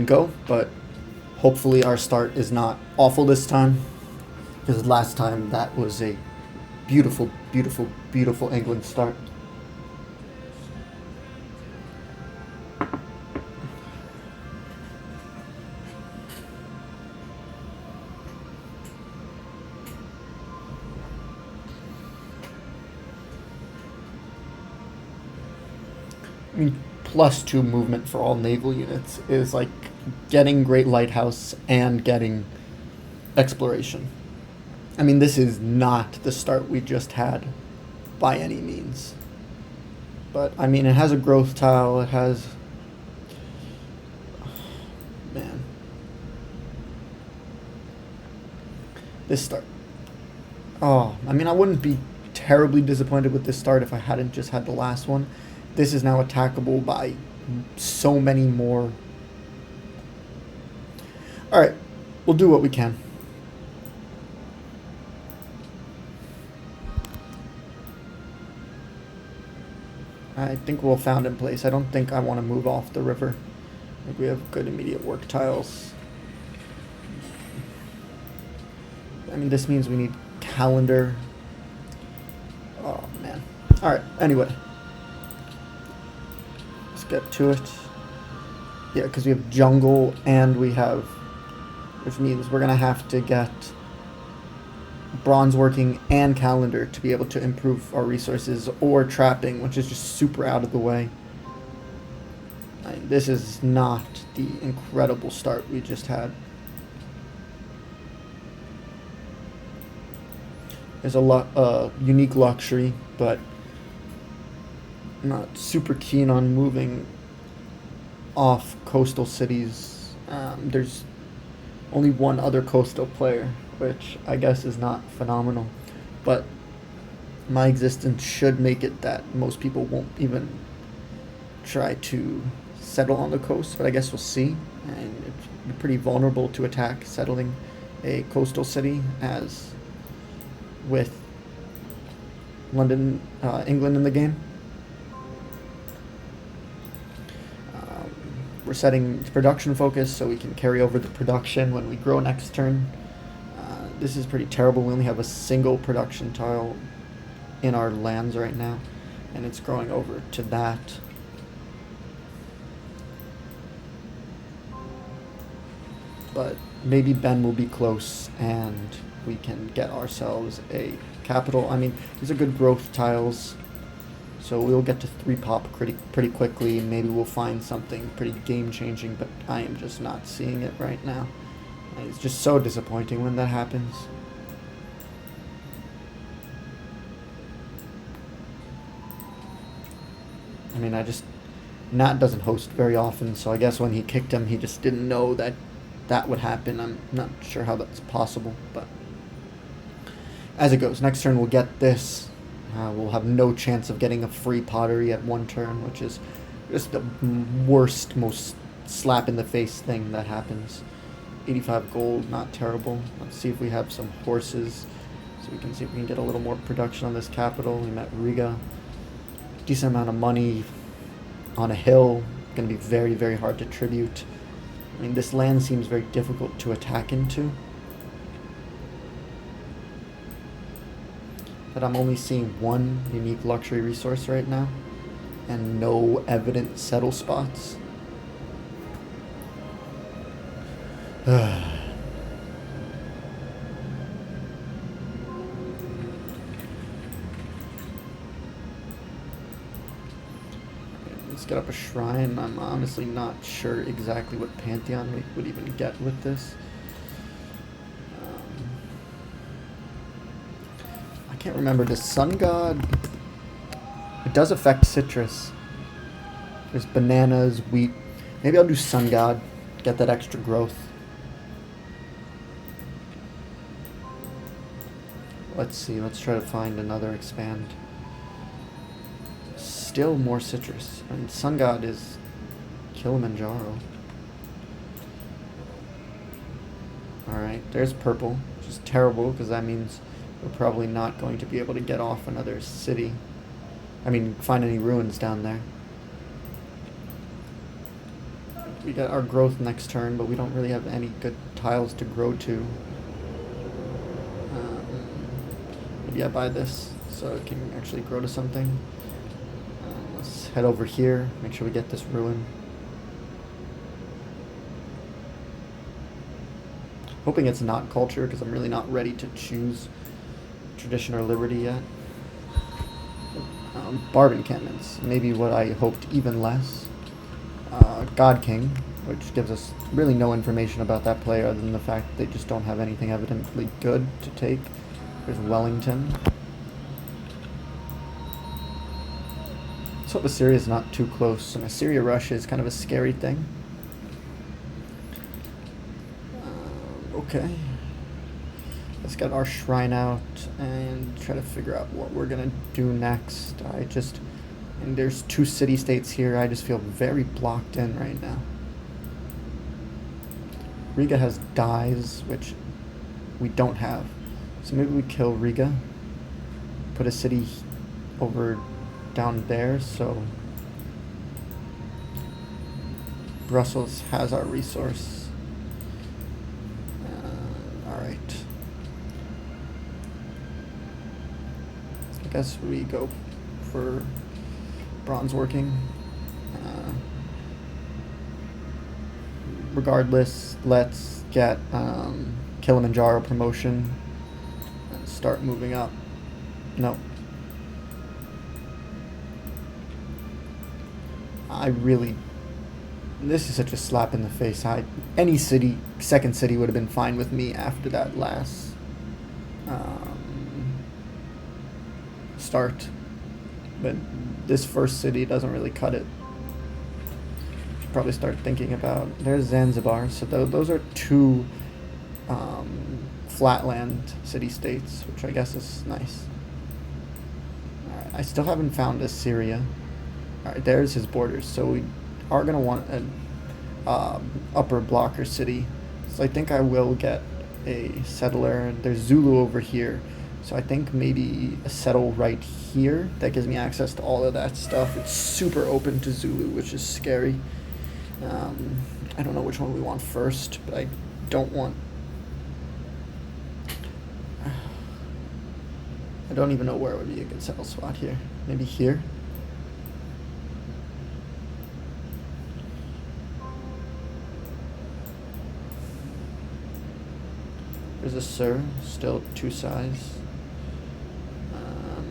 go, but hopefully our start is not awful this time, because last time that was a beautiful, beautiful, beautiful England start. I mean, +2 movement for all naval units is like getting Great Lighthouse and getting exploration. I mean, this is not the start we just had by any means. But, I mean, it has a growth tile, it has... Man. This start. Oh, I mean, I wouldn't be terribly disappointed with this start if I hadn't just had the last one. This is now attackable by so many more. Alright, we'll do what we can. I think we'll found in place. I don't think I want to move off the river. I think we have good immediate work tiles. I mean, this means we need calendar. Oh, man. Alright, anyway. Let's get to it. Yeah, because we have jungle and we have... Which means we're going to have to get bronze working and calendar to be able to improve our resources, or trapping, which is just super out of the way. I mean, this is not the incredible start we just had. There's a unique luxury, but I'm not super keen on moving off coastal cities. There's only one other coastal player, which I guess is not phenomenal, but my existence should make it that most people won't even try to settle on the coast, but I guess we'll see. And it's pretty vulnerable to attack settling a coastal city, as with London, England in the game. We're setting production focus so we can carry over the production when we grow next turn. This is pretty terrible. We only have a single production tile in our lands right now, and it's growing over to that. But maybe Ben will be close and we can get ourselves a capital. I mean, these are good growth tiles, so we'll get to 3 pop pretty quickly, and maybe we'll find something pretty game-changing, but I am just not seeing it right now. It's just so disappointing when that happens. I mean, Nat doesn't host very often, so I guess when he kicked him, he just didn't know that that would happen. I'm not sure how that's possible, but as it goes. Next turn we'll get this. We'll have no chance of getting a free pottery at 1 turn, which is just the worst, most slap-in-the-face thing that happens. 85 gold, not terrible. Let's see if we have some horses, so we can see if we can get a little more production on this capital. We met Riga. Decent amount of money on a hill. Going to be very, very hard to tribute. I mean, this land seems very difficult to attack into. But I'm only seeing 1 unique luxury resource right now, and no evident settle spots. Let's get up a shrine. I'm honestly not sure exactly what Pantheon we would even get with this. I can't remember. Does Sun God... It does affect citrus. There's bananas, wheat. Maybe I'll do Sun God. Get that extra growth. Let's see. Let's try to find another expand. Still more citrus. I mean, Sun God is Kilimanjaro. Alright, there's purple, which is terrible because that means we're probably not going to be able to get off another city. I mean, find any ruins down there. we get our growth next turn, but we don't really have any good tiles to grow to. Maybe I buy this so it can actually grow to something. Let's head over here, make sure we get this ruin. Hoping it's not culture, because I'm really not ready to choose tradition or liberty yet. Barb encampments, maybe what I hoped, even less. God King, which gives us really no information about that player other than the fact that they just don't have anything evidently good to take. There's Wellington. Let's hope Assyria's not too close. And Assyria Russia is kind of a scary thing. Okay. Let's get our shrine out and try to figure out what we're gonna do next. And there's 2 city-states here. I just feel very blocked in right now. Riga has dyes, which we don't have. So maybe we kill Riga, put a city over down there, so Brussels has our resource. Alright. I guess we go for bronze working. Regardless, let's get Kilimanjaro promotion and start moving up. No. This is such a slap in the face. Any city, second city would have been fine with me after that last start. But this first city doesn't really cut it. Should probably start thinking about. There's Zanzibar. So those are 2 flatland city-states, which I guess is nice. Alright, I still haven't found Assyria. Alright, there's his borders. So we are going to want an upper blocker city. So I think I will get a settler. There's Zulu over here. So I think maybe a settle right here. That gives me access to all of that stuff. It's super open to Zulu, which is scary. I don't know which one we want first, but I don't want... I don't even know where would be a good settle spot here. Maybe here? There's a Sir, still 2 size.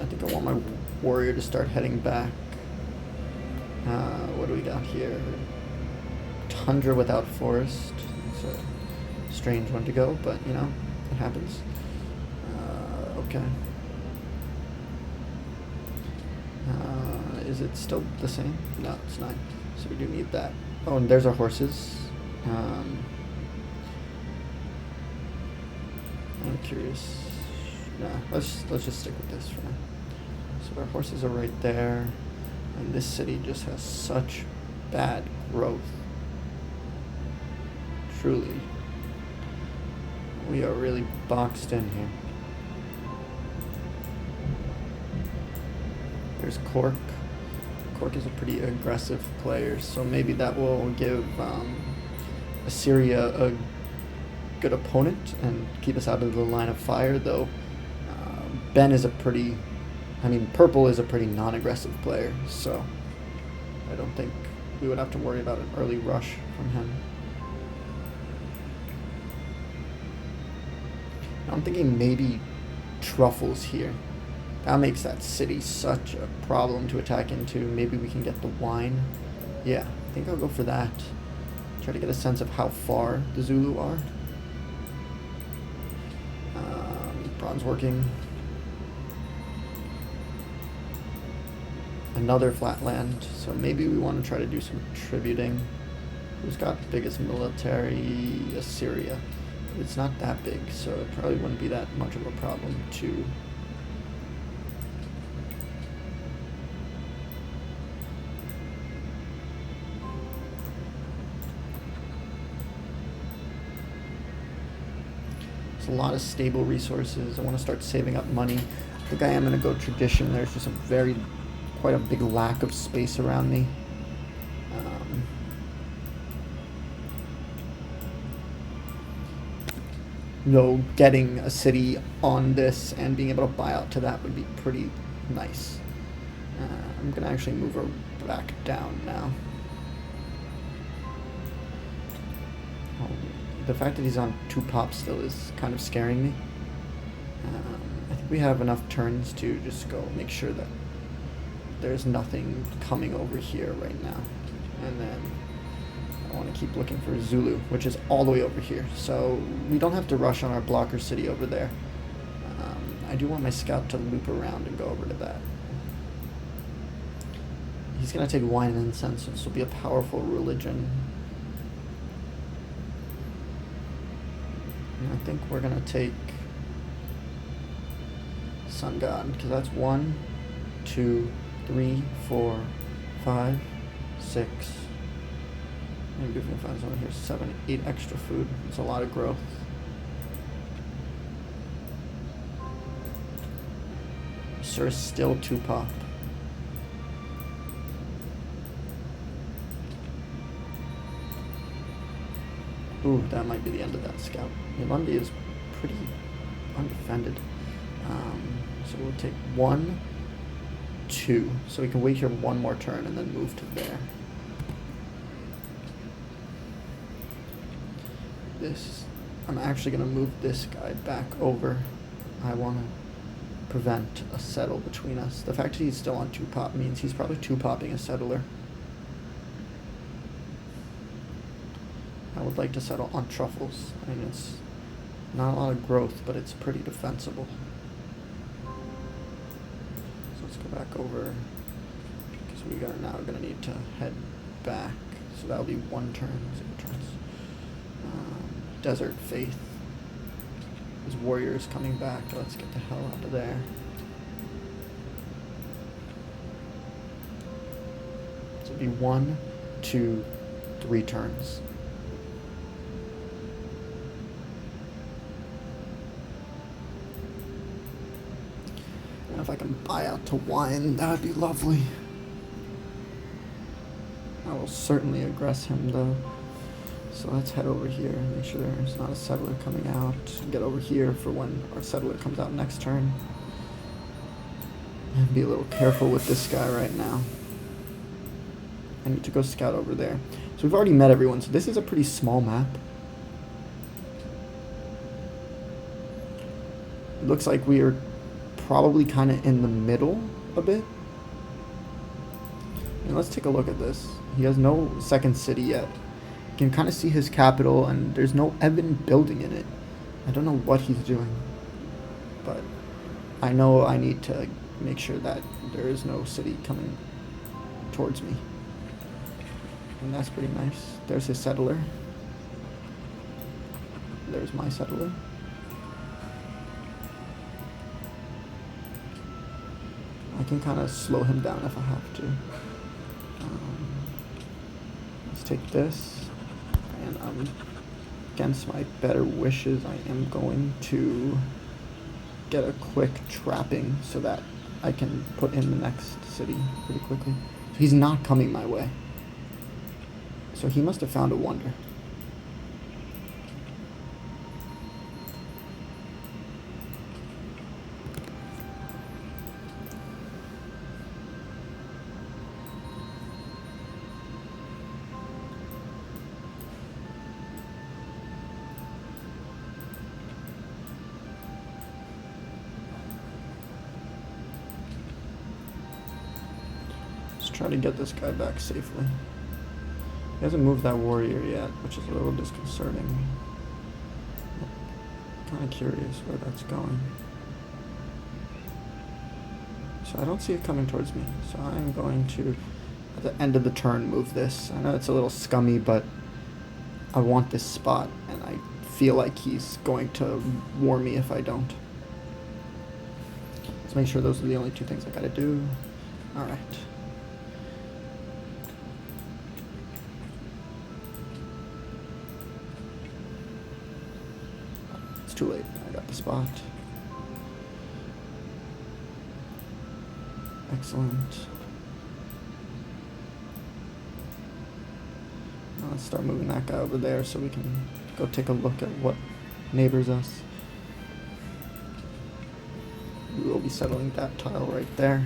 I think I want my warrior to start heading back. What do we got here? Tundra without forest. It's a strange one to go, but you know, it happens. Okay. Is it still the same? No, it's not. So we do need that. Oh, and there's our horses. I'm curious. No, let's just stick with this for now. So our horses are right there, and this city just has such bad growth. Truly, we are really boxed in here. There's Cork. Cork is a pretty aggressive player, so maybe that will give Assyria a good opponent and keep us out of the line of fire, though Ben is Purple is a pretty non-aggressive player, so I don't think we would have to worry about an early rush from him. I'm thinking maybe truffles here. That makes that city such a problem to attack into. Maybe we can get the wine. Yeah, I think I'll go for that. Try to get a sense of how far the Zulu are. Bronze working. Another flatland, so maybe we want to try to do some tributing. Who's got the biggest military? Assyria. It's not that big, so it probably wouldn't be that much of a problem to... There's a lot of stable resources. I want to start saving up money. I think I am going to go tradition. There's just quite a big lack of space around me. getting a city on this and being able to buy out to that would be pretty nice. I'm going to actually move her back down now. Oh, the fact that he's on 2 pops still is kind of scaring me. I think we have enough turns to just go make sure that there's nothing coming over here right now. And then I want to keep looking for Zulu, which is all the way over here. So we don't have to rush on our blocker city over there. I do want my scout to loop around and go over to that. He's going to take wine and incense, so this will be a powerful religion. And I think we're going to take Sun God, because that's 1, 2, 3, 4, 5, 6. Maybe if we can find someone here, 7, 8 extra food. It's a lot of growth. Sir is still 2 pop. Ooh, that might be the end of that scout. Yolandi is pretty undefended. So we'll take 1, 2. So we can wait here 1 more turn and then move to there. I'm actually going to move this guy back over. I want to prevent a settle between us. The fact that he's still on 2 pop means he's probably 2 popping a settler. I would like to settle on truffles. I mean, it's not a lot of growth, but it's pretty defensible. So let's go back over, because we are now going to need to head back. So that'll be 1 turn. 0 turns. Desert Faith. His warriors coming back. Let's get the hell out of there. So it'll be 1, 2, 3 turns. And if I can buy out to wine, that would be lovely. I will certainly aggress him though. So let's head over here and make sure there's not a settler coming out. Get over here for when our settler comes out next turn. And be a little careful with this guy right now. I need to go scout over there. So we've already met everyone, so this is a pretty small map. It looks like we are probably kind of in the middle a bit. And let's take a look at this. He has no second city yet. You can kind of see his capital, and there's no Evan building in it. I don't know what he's doing, but I know I need to make sure that there is no city coming towards me. And that's pretty nice. There's his settler. There's my settler. I can kind of slow him down if I have to. Let's take this. And against my better wishes, I am going to get a quick trapping so that I can put in the next city pretty quickly. So he's not coming my way. So he must have found a wonder. Try to get this guy back safely. He hasn't moved that warrior yet, which is a little disconcerting. Kind of curious where that's going. So I don't see it coming towards me. So I'm going to, at the end of the turn, move this. I know it's a little scummy, but I want this spot, and I feel like he's going to war me if I don't. Let's make sure those are the only 2 things I gotta do. Alright. Too late. I got the spot. Excellent. Now let's start moving that guy over there so we can go take a look at what neighbors us. We will be settling that tile right there.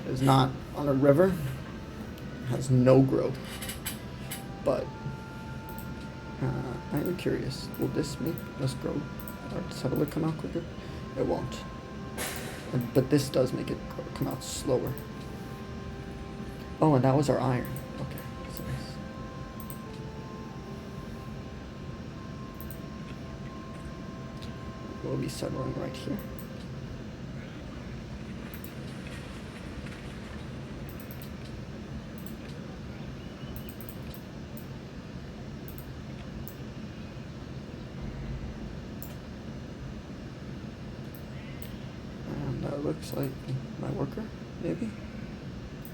It is not on a river. It has no growth. But I am curious. Will this make us grow our settler come out quicker? It won't. But this does make it come out slower. Oh, and that was our iron. Okay, that's nice. We'll be settling right here. And that looks like my worker, maybe.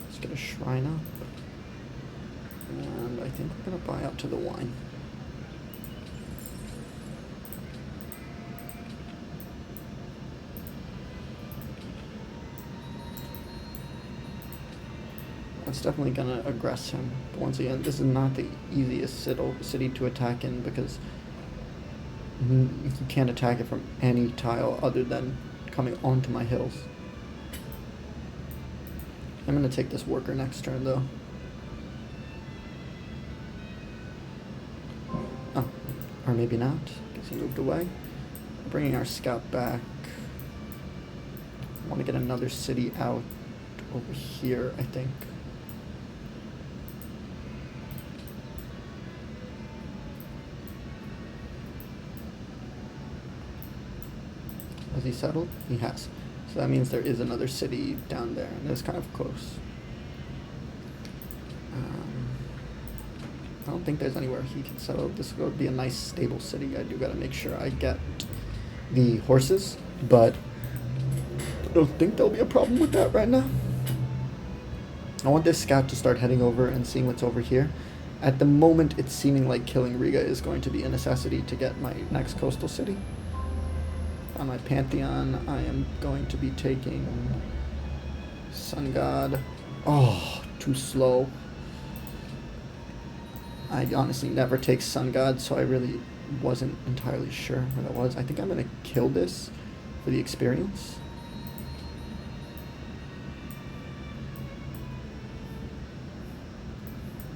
Let's get a shrine up. And I think we're gonna buy up to the wine. That's definitely gonna aggress him. But once again, this is not the easiest city to attack in because you can't attack it from any tile other than coming onto my hills. I'm gonna take this worker next turn though. Oh, or maybe not, because he moved away. Bringing our scout back. I want to get another city out over here, I think. Has he settled? He has. So that means there is another city down there, and it's kind of close. I don't think there's anywhere he can settle. This would be a nice, stable city. I do gotta make sure I get the horses, but I don't think there'll be a problem with that right now. I want this scout to start heading over and seeing what's over here. At the moment, it's seeming like killing Riga is going to be a necessity to get my next coastal city. On my Pantheon, I am going to be taking Sun God. Oh, too slow. I honestly never take Sun God, so I really wasn't entirely sure where that was. I think I'm going to kill this for the experience.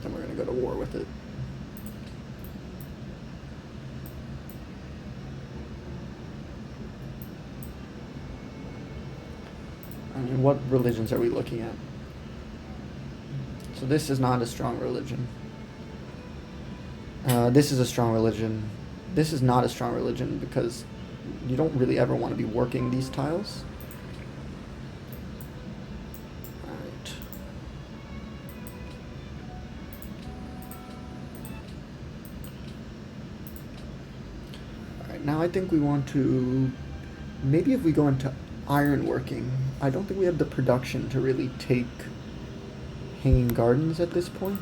Then we're going to go to war with it. I mean, what religions are we looking at? So this is not a strong religion. This is a strong religion. This is not a strong religion because you don't really ever want to be working these tiles. Alright. Alright, now I think we want to... Maybe if we go into ironworking, I don't think we have the production to really take Hanging Gardens at this point.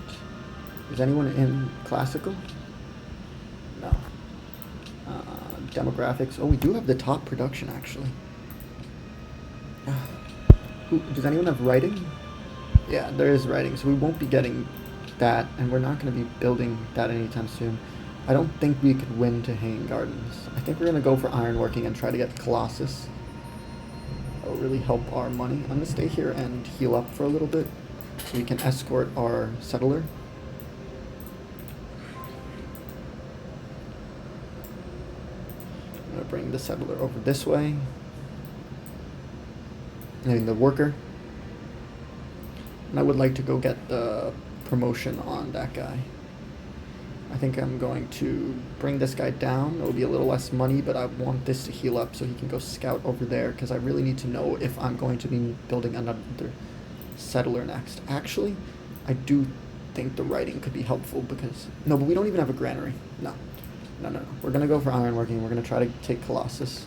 Is anyone in classical? No. Demographics. Oh, we do have the top production, actually. Does anyone have writing? Yeah, there is writing, so we won't be getting that, and we're not going to be building that anytime soon. I don't think we could win to Hanging Gardens. I think we're going to go for ironworking and try to get Colossus. That'll really help our money. I'm going to stay here and heal up for a little bit so we can escort our settler. I'm going to bring the settler over this way. I mean the worker. And I would like to go get the promotion on that guy. I think I'm going to bring this guy down. It'll be a little less money, but I want this to heal up so he can go scout over there because I really need to know if I'm going to be building another settler next. Actually, I do think the writing could be helpful because... No, but we don't even have a granary. No. We're going to go for ironworking. We're going to try to take Colossus.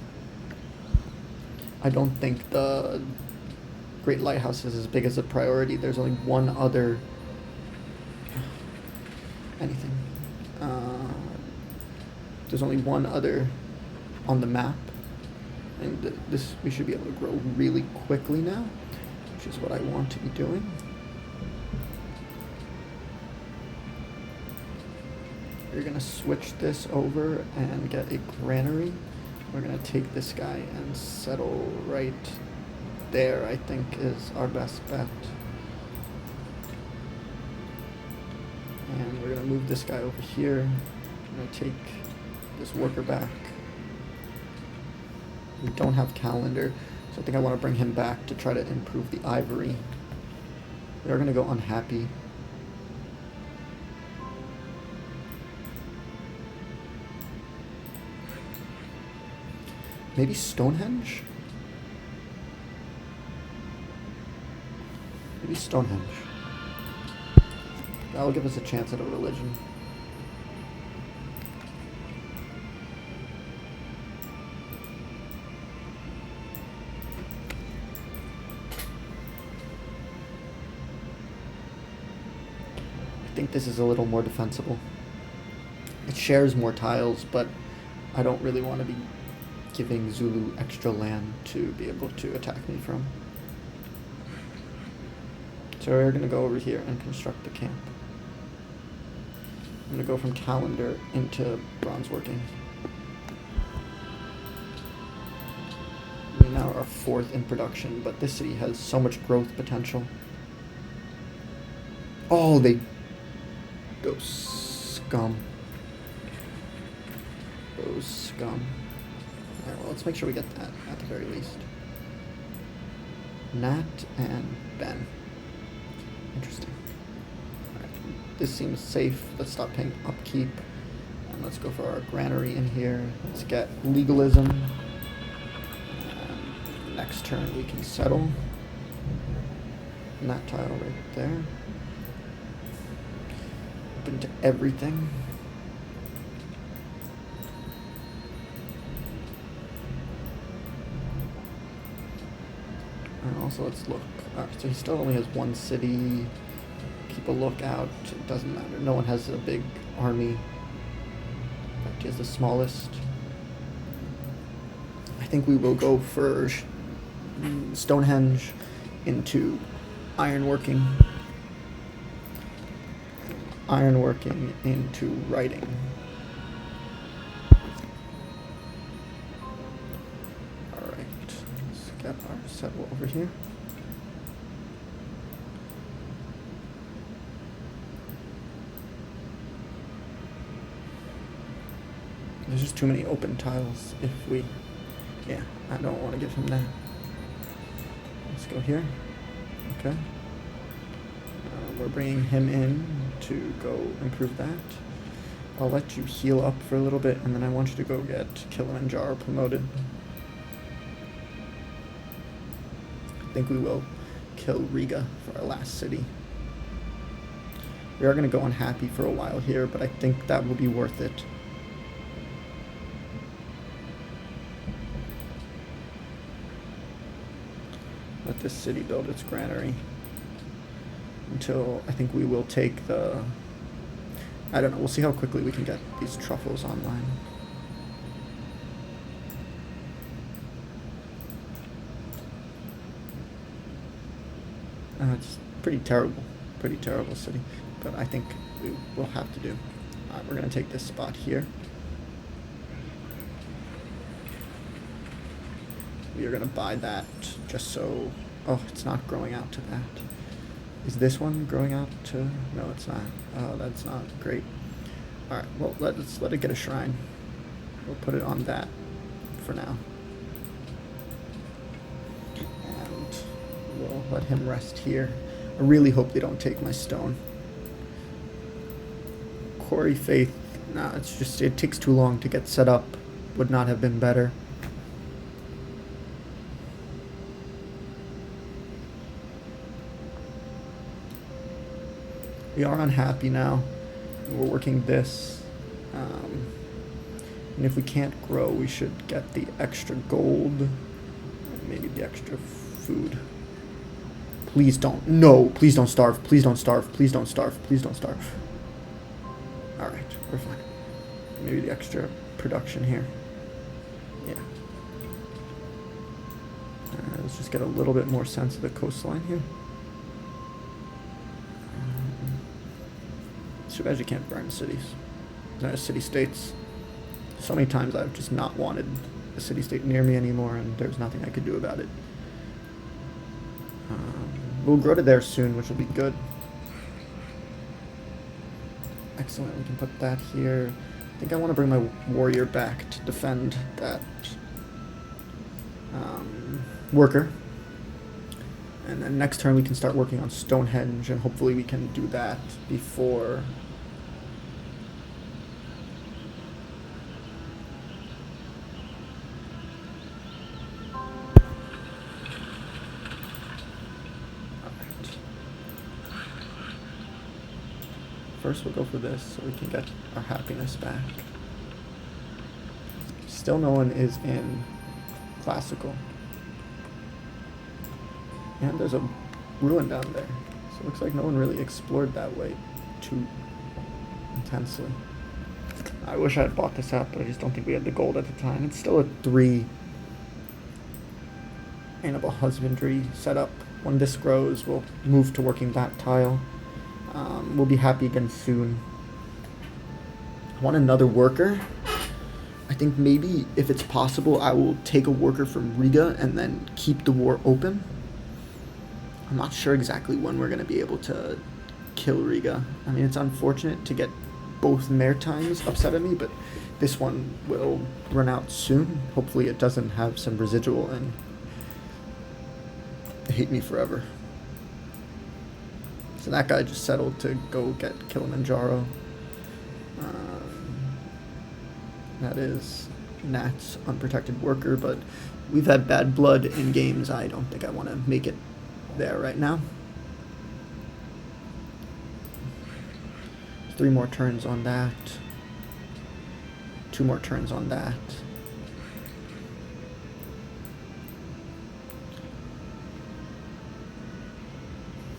I don't think the Great Lighthouse is as big as a priority. There's only one other... anything. There's only one other on the map. And this we should be able to grow really quickly now, which is what I want to be doing. We're gonna switch this over and get a granary. We're gonna take this guy and settle right there, I think, is our best bet. And we're gonna move this guy over here. I'm gonna take this worker back. We don't have calendar, so I think I want to bring him back to try to improve the ivory. We are gonna go unhappy. Maybe Stonehenge? Maybe Stonehenge. That'll give us a chance at a religion. I think this is a little more defensible. It shares more tiles, but I don't really want to be giving Zulu extra land to be able to attack me from. So we're going to go over here and construct the camp. I'm going to go from calendar into bronze working. We now are 4th in production, but this city has so much growth potential. Oh, those scum. Those scum. Alright, well, let's make sure we get that at the very least. Nat and Ben. Interesting. Alright, this seems safe. Let's stop paying upkeep. And let's go for our granary in here. Let's get legalism. And next turn we can settle. And that tile right there. Open to everything. And also let's look. Alright, so he still only has one city. Keep a lookout. It doesn't matter. No one has a big army. In fact, he has the smallest. I think we will go for Stonehenge into ironworking. Ironworking into writing. Alright, let's get our settle over here. There's just too many open tiles if we... Yeah, I don't want to give him that. Let's go here. Okay. We're bringing him in to go improve that. I'll let you heal up for a little bit, and then I want you to go get Kilimanjaro promoted. I think we will kill Riga for our last city. We are going to go unhappy for a while here, but I think that will be worth it. Let this city build its granary until I think we will take the... I don't know, we'll see how quickly we can get these truffles online. It's pretty terrible city, but I think we will have to do. We're going to take this spot here. We are going to buy that just so... Oh, it's not growing out to that. Is this one growing out to... No, it's not. Oh, that's not great. Alright, well, let's let it get a shrine. We'll put it on that for now. And we'll let him rest here. I really hope they don't take my stone. Quarry Faith... Nah, it's just... It takes too long to get set up. Would not have been better. We are unhappy now. We're working this. And if we can't grow, we should get the extra gold. And maybe the extra food. Please don't. No, please don't starve. Please don't starve. Please don't starve. Please don't starve. Alright, we're fine. Maybe the extra production here. Yeah. Let's just get a little bit more sense of the coastline here. Too bad you can't burn cities. city-states. So many times I've just not wanted a city-state near me anymore, and there's nothing I could do about it. We'll grow to there soon, which will be good. Excellent, we can put that here. I think I want to bring my warrior back to defend that worker. And then next turn we can start working on Stonehenge, and hopefully we can do that before... First we'll go for this so we can get our happiness back. Still no one is in classical. And there's a ruin down there. So it looks like no one really explored that way too intensely. I wish I had bought this up, but I just don't think we had the gold at the time. It's still a 3 animal husbandry setup. When this grows, we'll move to working that tile. We'll be happy again soon. I want another worker. I think maybe, if it's possible, I will take a worker from Riga and then keep the war open. I'm not sure exactly when we're going to be able to kill Riga. I mean, it's unfortunate to get both Maritimes upset at me, but this one will run out soon. Hopefully it doesn't have some residual and hate me forever. So that guy just settled to go get Kilimanjaro. That is Nat's unprotected worker, but we've had bad blood in games. I don't think I want to make it there right now. 3 more turns on that. 2 more turns on that.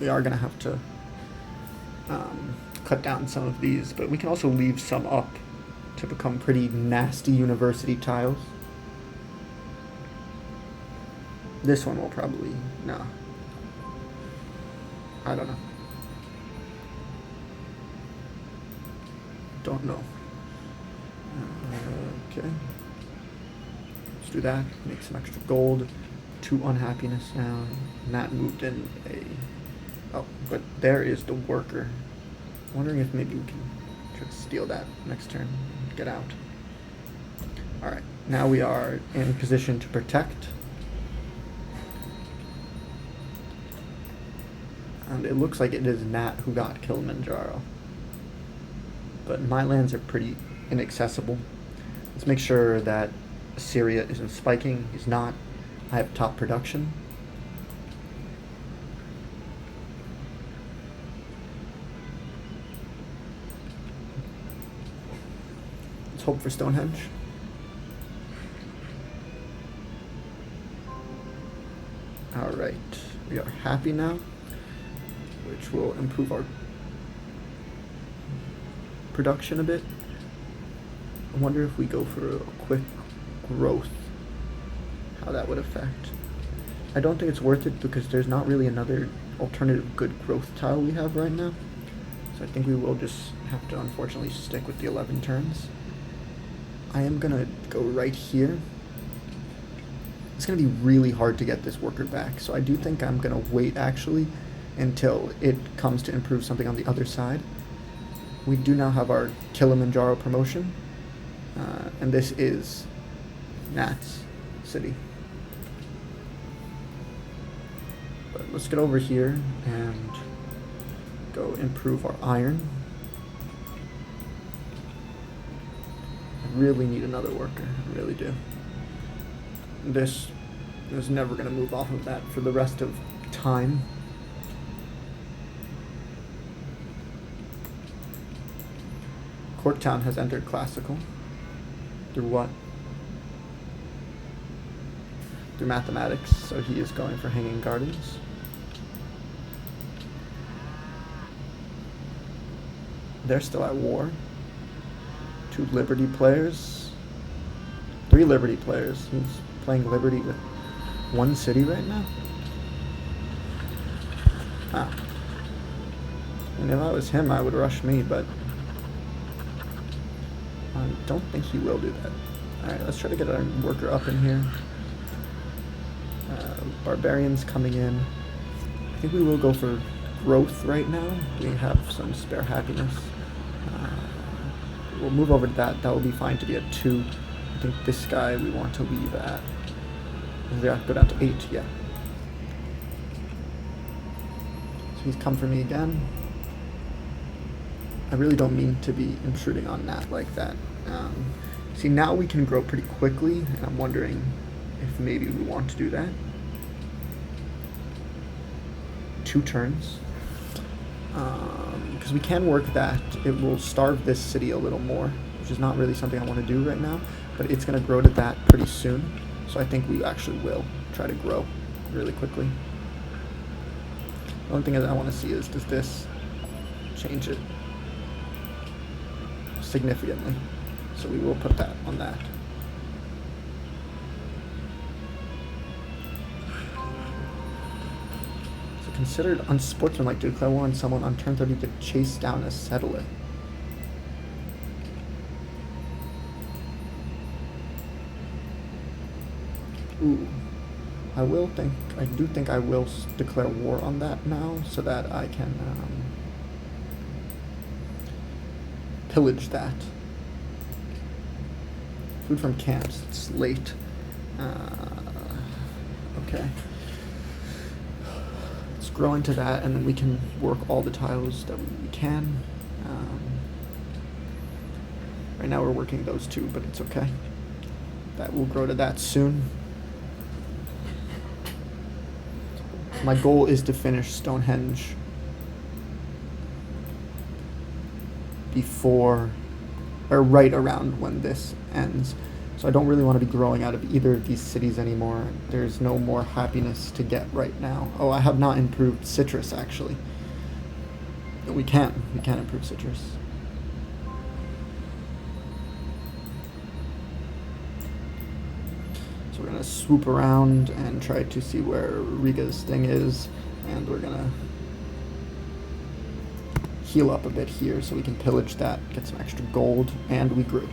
We are going to have to cut down some of these, but we can also leave some up to become pretty nasty university tiles. This one will probably... no. I don't know. Don't know. Okay. Let's do that. Make some extra gold. 2 unhappiness now. And that moved in a... oh, but there is the worker. Wondering if maybe we can try to steal that next turn and get out. Alright, now we are in position to protect. And it looks like it is Nat who got Kilimanjaro. But my lands are pretty inaccessible. Let's make sure that Assyria isn't spiking. He's not. I have top production. Let's hope for Stonehenge. Alright, we are happy now, which will improve our production a bit. I wonder if we go for a quick growth, how that would affect. I don't think it's worth it because there's not really another alternative good growth tile we have right now. So I think we will just have to unfortunately stick with the 11 turns. I am gonna go right here. It's gonna be really hard to get this worker back, so I do think I'm gonna wait actually until it comes to improve something on the other side. We do now have our Kilimanjaro promotion, and this is Nat's city. But let's get over here and go improve our iron. I really need another worker, I really do. This is never going to move off of that for the rest of time. Corktown has entered classical. Through what? Through mathematics, so he is going for Hanging Gardens. They're still at war. 2 Liberty players. 3 Liberty players. He's playing Liberty with 1 city right now? Ah. And if I was him, I would rush me, but I don't think he will do that. Alright, let's try to get our worker up in here. Barbarians coming in. I think we will go for growth right now. We have some spare happiness. We'll move over to that. That will be fine to be at 2. I think this guy we want to leave at... Yeah, go down to 8, yeah. So he's come for me again. I really don't mean to be intruding on Nat like that. See, now we can grow pretty quickly, and I'm wondering if maybe we want to do that. 2 turns. Because we can work that. It will starve this city a little more, which is not really something I want to do right now, but it's going to grow to that pretty soon. So I think we actually will try to grow really quickly. The only thing that I want to see is, does this change it significantly? So we will put that on that. So considered unsportsmanlike to declare war on someone on turn 30 to chase down a settler. Ooh. I do think I will declare war on that now, so that I can pillage that. Food from camps. It's late. Okay. Let's grow into that, and then we can work all the tiles that we can. Right now we're working those 2, but it's okay. That will grow to that soon. My goal is to finish Stonehenge before, or right around when this ends. So I don't really want to be growing out of either of these cities anymore. There's no more happiness to get right now. Oh, I have not improved citrus, actually. We can improve citrus. So we're going to swoop around and try to see where Riga's thing is, and we're going to heal up a bit here so we can pillage that, get some extra gold, and we grew.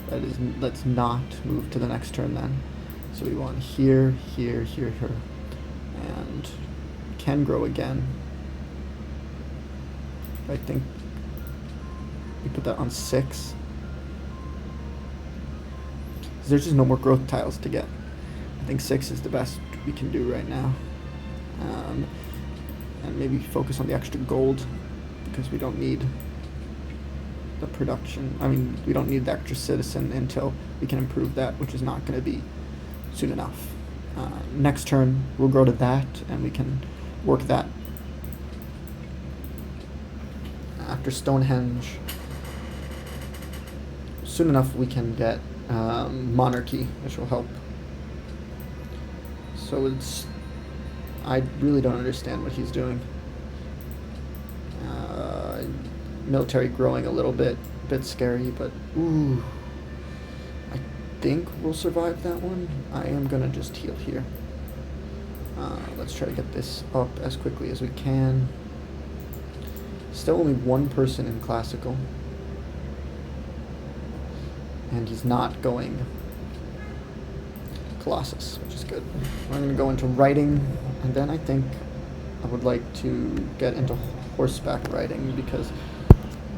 That is, let's not move to the next turn then. So we want here, here, here, here, and can grow again. I think we put that on 6. There's just no more growth tiles to get. I think 6 is the best we can do right now. And maybe focus on the extra gold, because we don't need the production. I mean, we don't need the extra citizen until we can improve that, which is not going to be soon enough. Next turn, we'll grow to that, and we can work that. After Stonehenge, soon enough we can get monarchy, which will help. So it's, I really don't understand what he's doing. Military growing a little bit scary, but ooh, I think we'll survive that one. I am gonna just heal here. Let's try to get this up as quickly as we can. Still only 1 person in classical, and he's not going Colossus, which is good. We're going to go into writing, and then I think I would like to get into horseback riding, because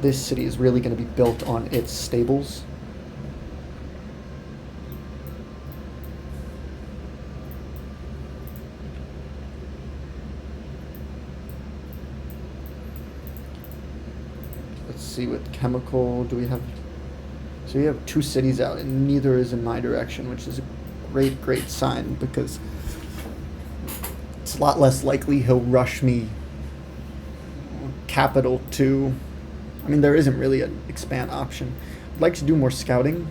this city is really going to be built on its stables. Let's see, what chemical do we have? So we have 2 cities out, and neither is in my direction, which is a great sign, because it's a lot less likely he'll rush me capital to... I mean, there isn't really an expand option. I'd like to do more scouting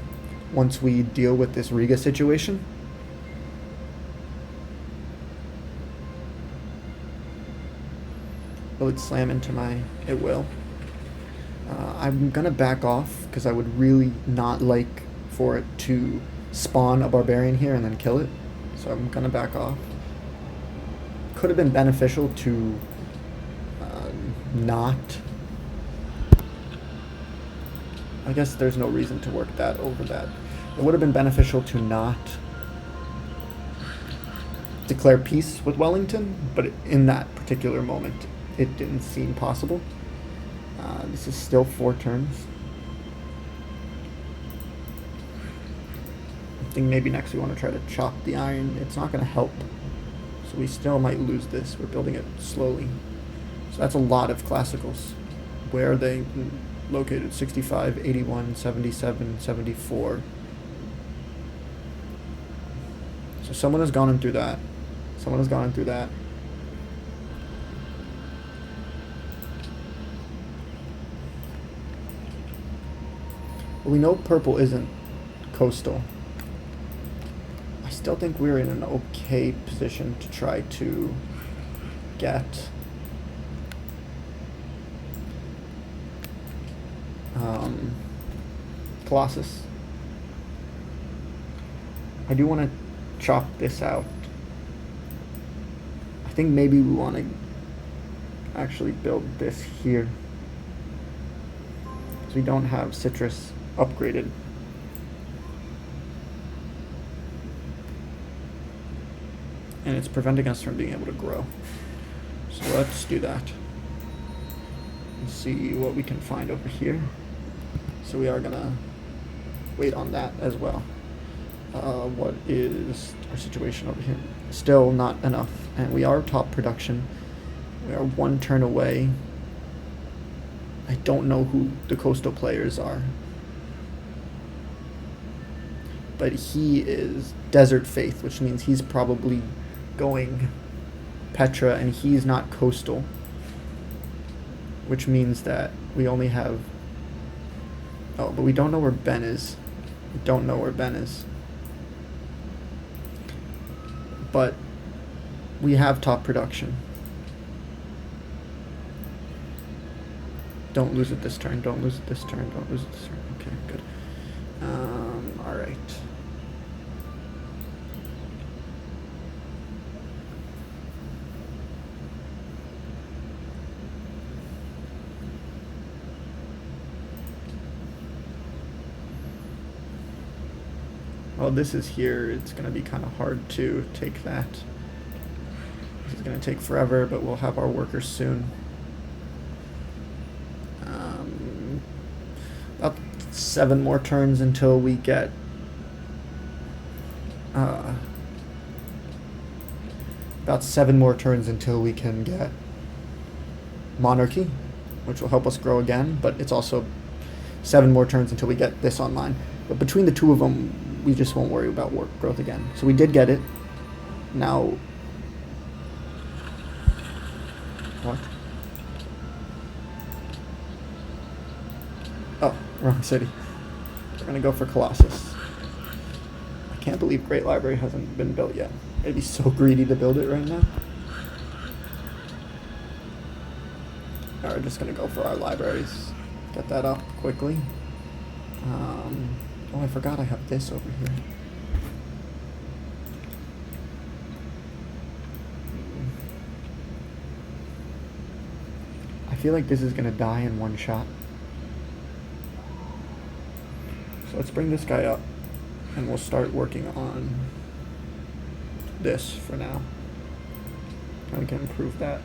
once we deal with this Riga situation. Will it slam into my... It will. I'm gonna back off, because I would really not like for it to spawn a barbarian here and then kill it. So I'm gonna back off. Could have been beneficial to not I guess there's no reason to work that over that. It would have been beneficial to not declare peace with Wellington, but in that particular moment, it didn't seem possible. This is still 4 turns. I think maybe next we want to try to chop the iron. It's not going to help, so we still might lose this. We're building it slowly. So that's a lot of classicals. Where are they located? 65, 81, 77, 74. So someone has gone in through that. Someone has gone in through that. Well, we know purple isn't coastal. I still think we're in an okay position to try to get Colossus. I do want to chop this out. I think maybe we want to actually build this here, because we don't have citrus upgraded. And it's preventing us from being able to grow. So let's do that. And see what we can find over here. So we are gonna wait on that as well. What is our situation over here? Still not enough, and we are top production. We are 1 turn away. I don't know who the coastal players are, but he is Desert Faith, which means he's probably going Petra, and he's not coastal, which means that we only have... Oh, but we don't know where Ben is. We don't know where Ben is. But we have top production. Don't lose it this turn. Don't lose it this turn. Don't lose it this turn. Okay, good. All right. Well, this is here. It's going to be kind of hard to take that. This is going to take forever, but we'll have our workers soon. About 7 more turns until we get... about 7 more turns until we can get Monarchy, which will help us grow again, but it's also 7 more turns until we get this online. But between the 2 of them, we just won't worry about work growth again. So we did get it. Now... What? Oh, wrong city. We're gonna go for Colossus. I can't believe Great Library hasn't been built yet. I'd be so greedy to build it right now. Alright, we're just gonna go for our libraries. Get that up quickly. Oh, I forgot I have this over here. I feel like this is gonna die in 1 shot. So let's bring this guy up, and we'll start working on this for now. And we can improve that.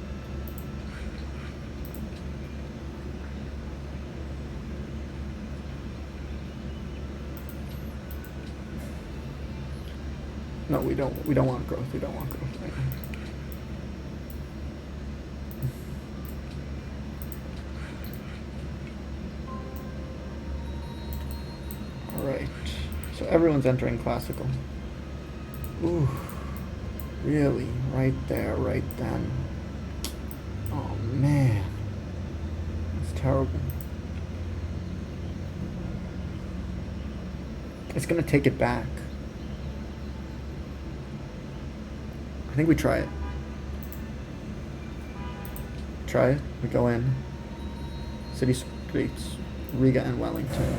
No, we don't want growth. We don't want growth right now. Alright. So everyone's entering classical. Ooh. Really? Right there, right then. Oh man. That's terrible. It's gonna take it back. I think we try it. Try it. We go in. City streets, Riga and Wellington.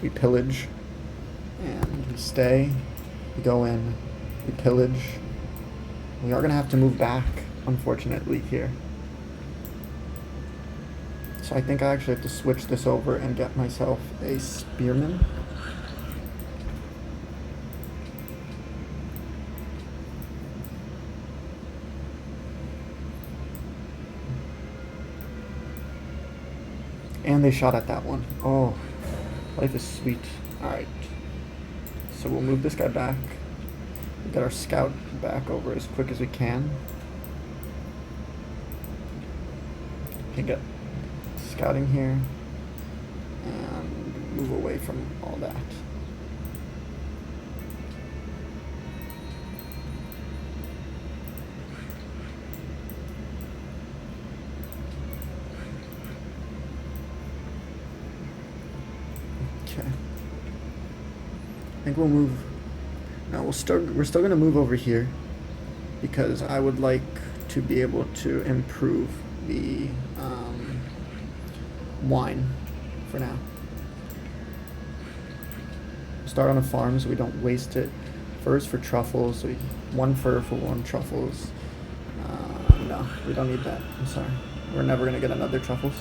We pillage. And we stay. We go in. We pillage. We are going to have to move back, unfortunately, here. So I think I actually have to switch this over and get myself a spearman. And they shot at that one. Oh, life is sweet. Alright. So we'll move this guy back. We'll get our scout back over as quick as we can. Can get scouting here. And move away from all that. Okay. I think we'll move. Now we're still going to move over here because I would like to be able to improve the wine for now. Start on a farm so we don't waste it. Furs for truffles. So 1 fur for 1 truffles. No, we don't need that. I'm sorry. We're never going to get another truffles.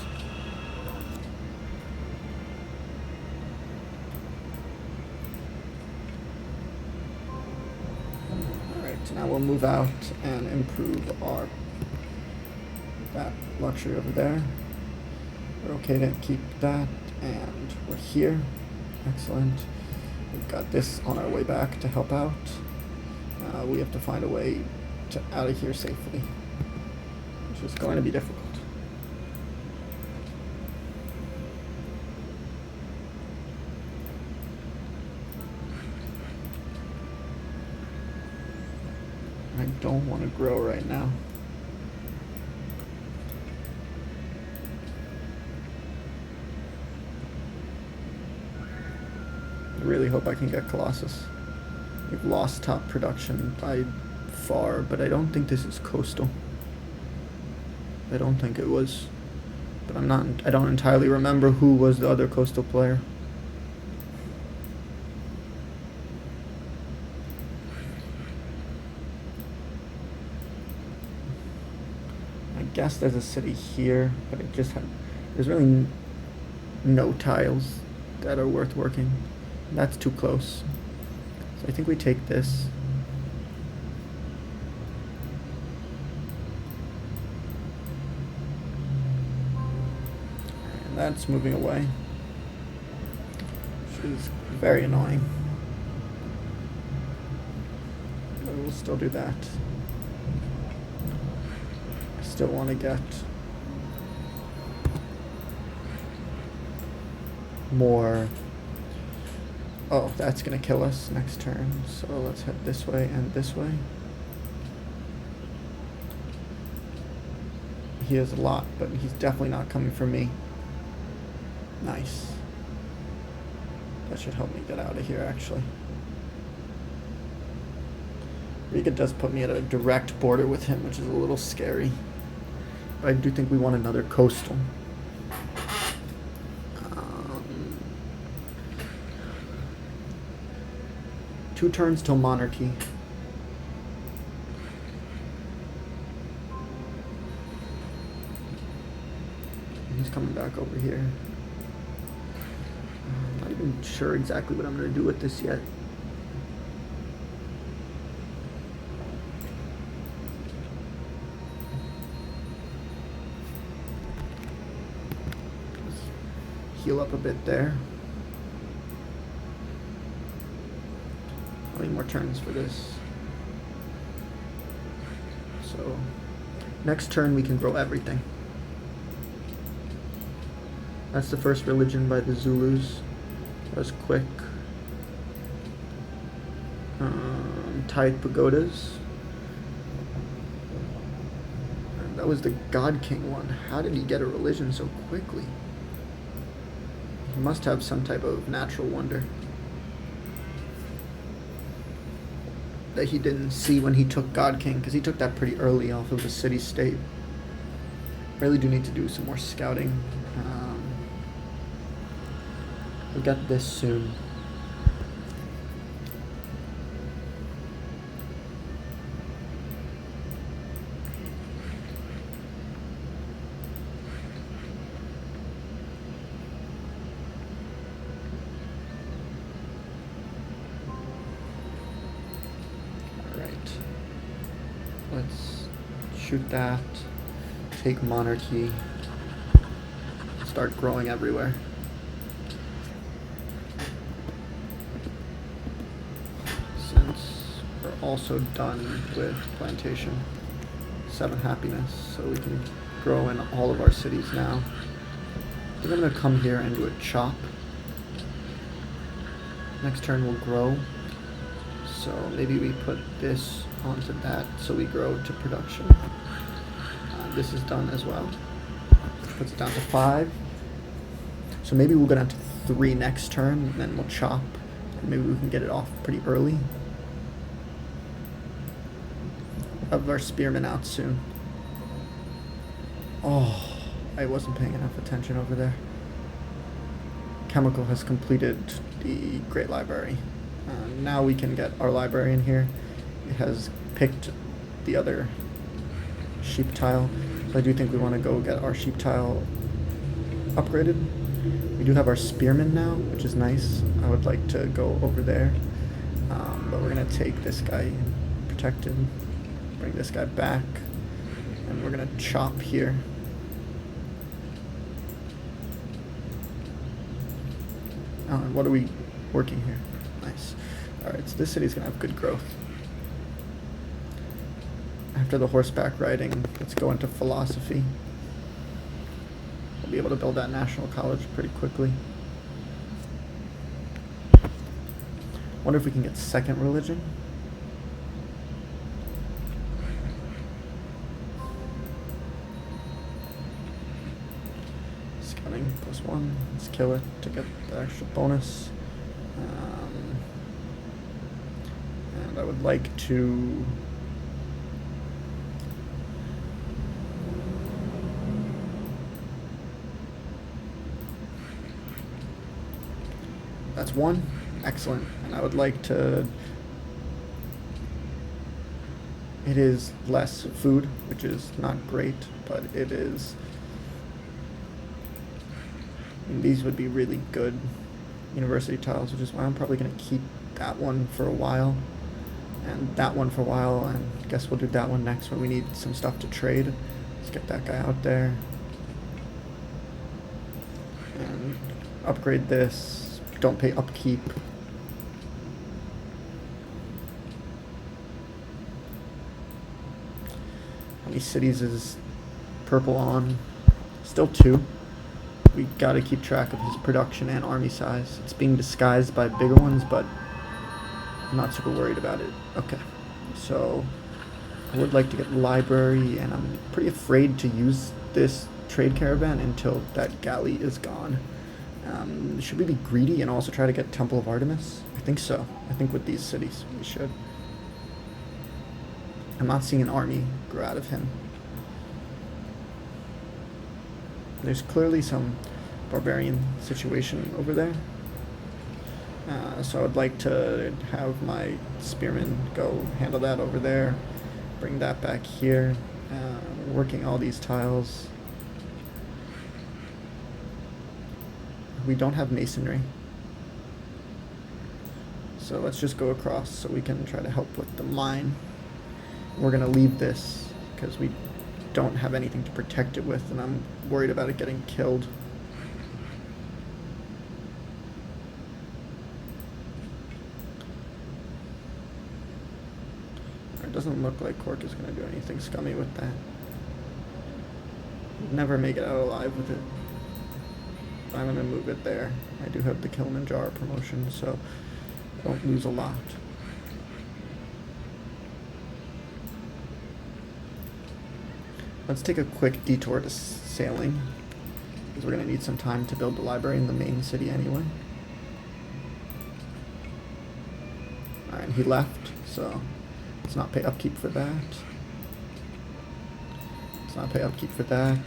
Now we'll move out and improve that luxury over there. We're okay to keep that, and we're here. Excellent. We've got this on our way back to help out. We have to find a way to out of here safely, which is going to be difficult. I don't want to grow right now. I really hope I can get Colossus. We've lost top production by far, but I don't think this is coastal. I don't think it was. But I don't entirely remember who was the other coastal player. I guess there's a city here, but it just there's really no tiles that are worth working. That's too close. So I think we take this. And that's moving away, which is very annoying. But we'll still do that. Still want to get more. Oh, that's gonna kill us next turn, so let's head this way and this way. He has a lot, but he's definitely not coming for me. Nice. That should help me get out of here, actually. Riga does put me at a direct border with him, which is a little scary. But I do think we want another coastal. 2 turns till monarchy. He's coming back over here. I'm not even sure exactly what I'm going to do with this yet. Heal up a bit there. How many more turns for this? So next turn we can grow everything. That's the first religion by the Zulus. That was quick. Tide pagodas. That was the God King one. How did he get a religion so quickly? He must have some type of natural wonder that he didn't see when he took God King, because he took that pretty early off of the city-state. Really do need to do some more scouting. We'll get this soon. Alright. Let's shoot that. Take monarchy. Start growing everywhere. Since we're also done with plantation. 7 happiness, so we can grow in all of our cities now. I think I'm going to come here and do a chop. Next turn we'll grow. So maybe we put this onto that so we grow to production. This is done as well. Puts it down to 5. So maybe we'll go down to 3 next turn, and then we'll chop. And maybe we can get it off pretty early. We'll have our spearmen out soon. Oh, I wasn't paying enough attention over there. Chemical has completed the Great Library. Now we can get our librarian here. It has picked the other sheep tile. So I do think we want to go get our sheep tile upgraded. We do have our spearmen now, which is nice. I would like to go over there. But we're going to take this guy protected, bring this guy back, and we're going to chop here. And what are we working here? Nice. Alright, so this city's going to have good growth. After the horseback riding, let's go into philosophy. We'll be able to build that national college pretty quickly. Wonder if we can get second religion. Scouting +1. Let's kill it to get the extra bonus. And I would like to that's 1. Excellent. And I would like to... It is less food, which is not great, but it is... And these would be really good university tiles, which is why I'm probably going to keep that one for a while. And that one for a while, and I guess we'll do that one next when we need some stuff to trade. Let's get that guy out there. And upgrade this. Don't pay upkeep. How many cities is purple on? Still 2. We gotta keep track of his production and army size. It's being disguised by bigger ones, but I'm not super worried about it. Okay, so I would like to get library, and I'm pretty afraid to use this trade caravan until that galley is gone. Should we be greedy and also try to get Temple of Artemis? I think so. I think with these cities we should. I'm not seeing an army grow out of him. There's clearly some barbarian situation over there. So I would like to have my spearmen go handle that over there. Bring that back here. Working all these tiles. We don't have masonry. So let's just go across so we can try to help with the mine. We're going to leave this because we don't have anything to protect it with, and I'm worried about it getting killed. It doesn't look like Cork is going to do anything scummy with that. Never make it out alive with it. I'm going to move it there. I do have the Kilimanjaro promotion, so I don't lose a lot. Let's take a quick detour to sailing, because we're going to need some time to build the library in the main city anyway. Alright, he left, so let's not pay upkeep for that. Let's not pay upkeep for that.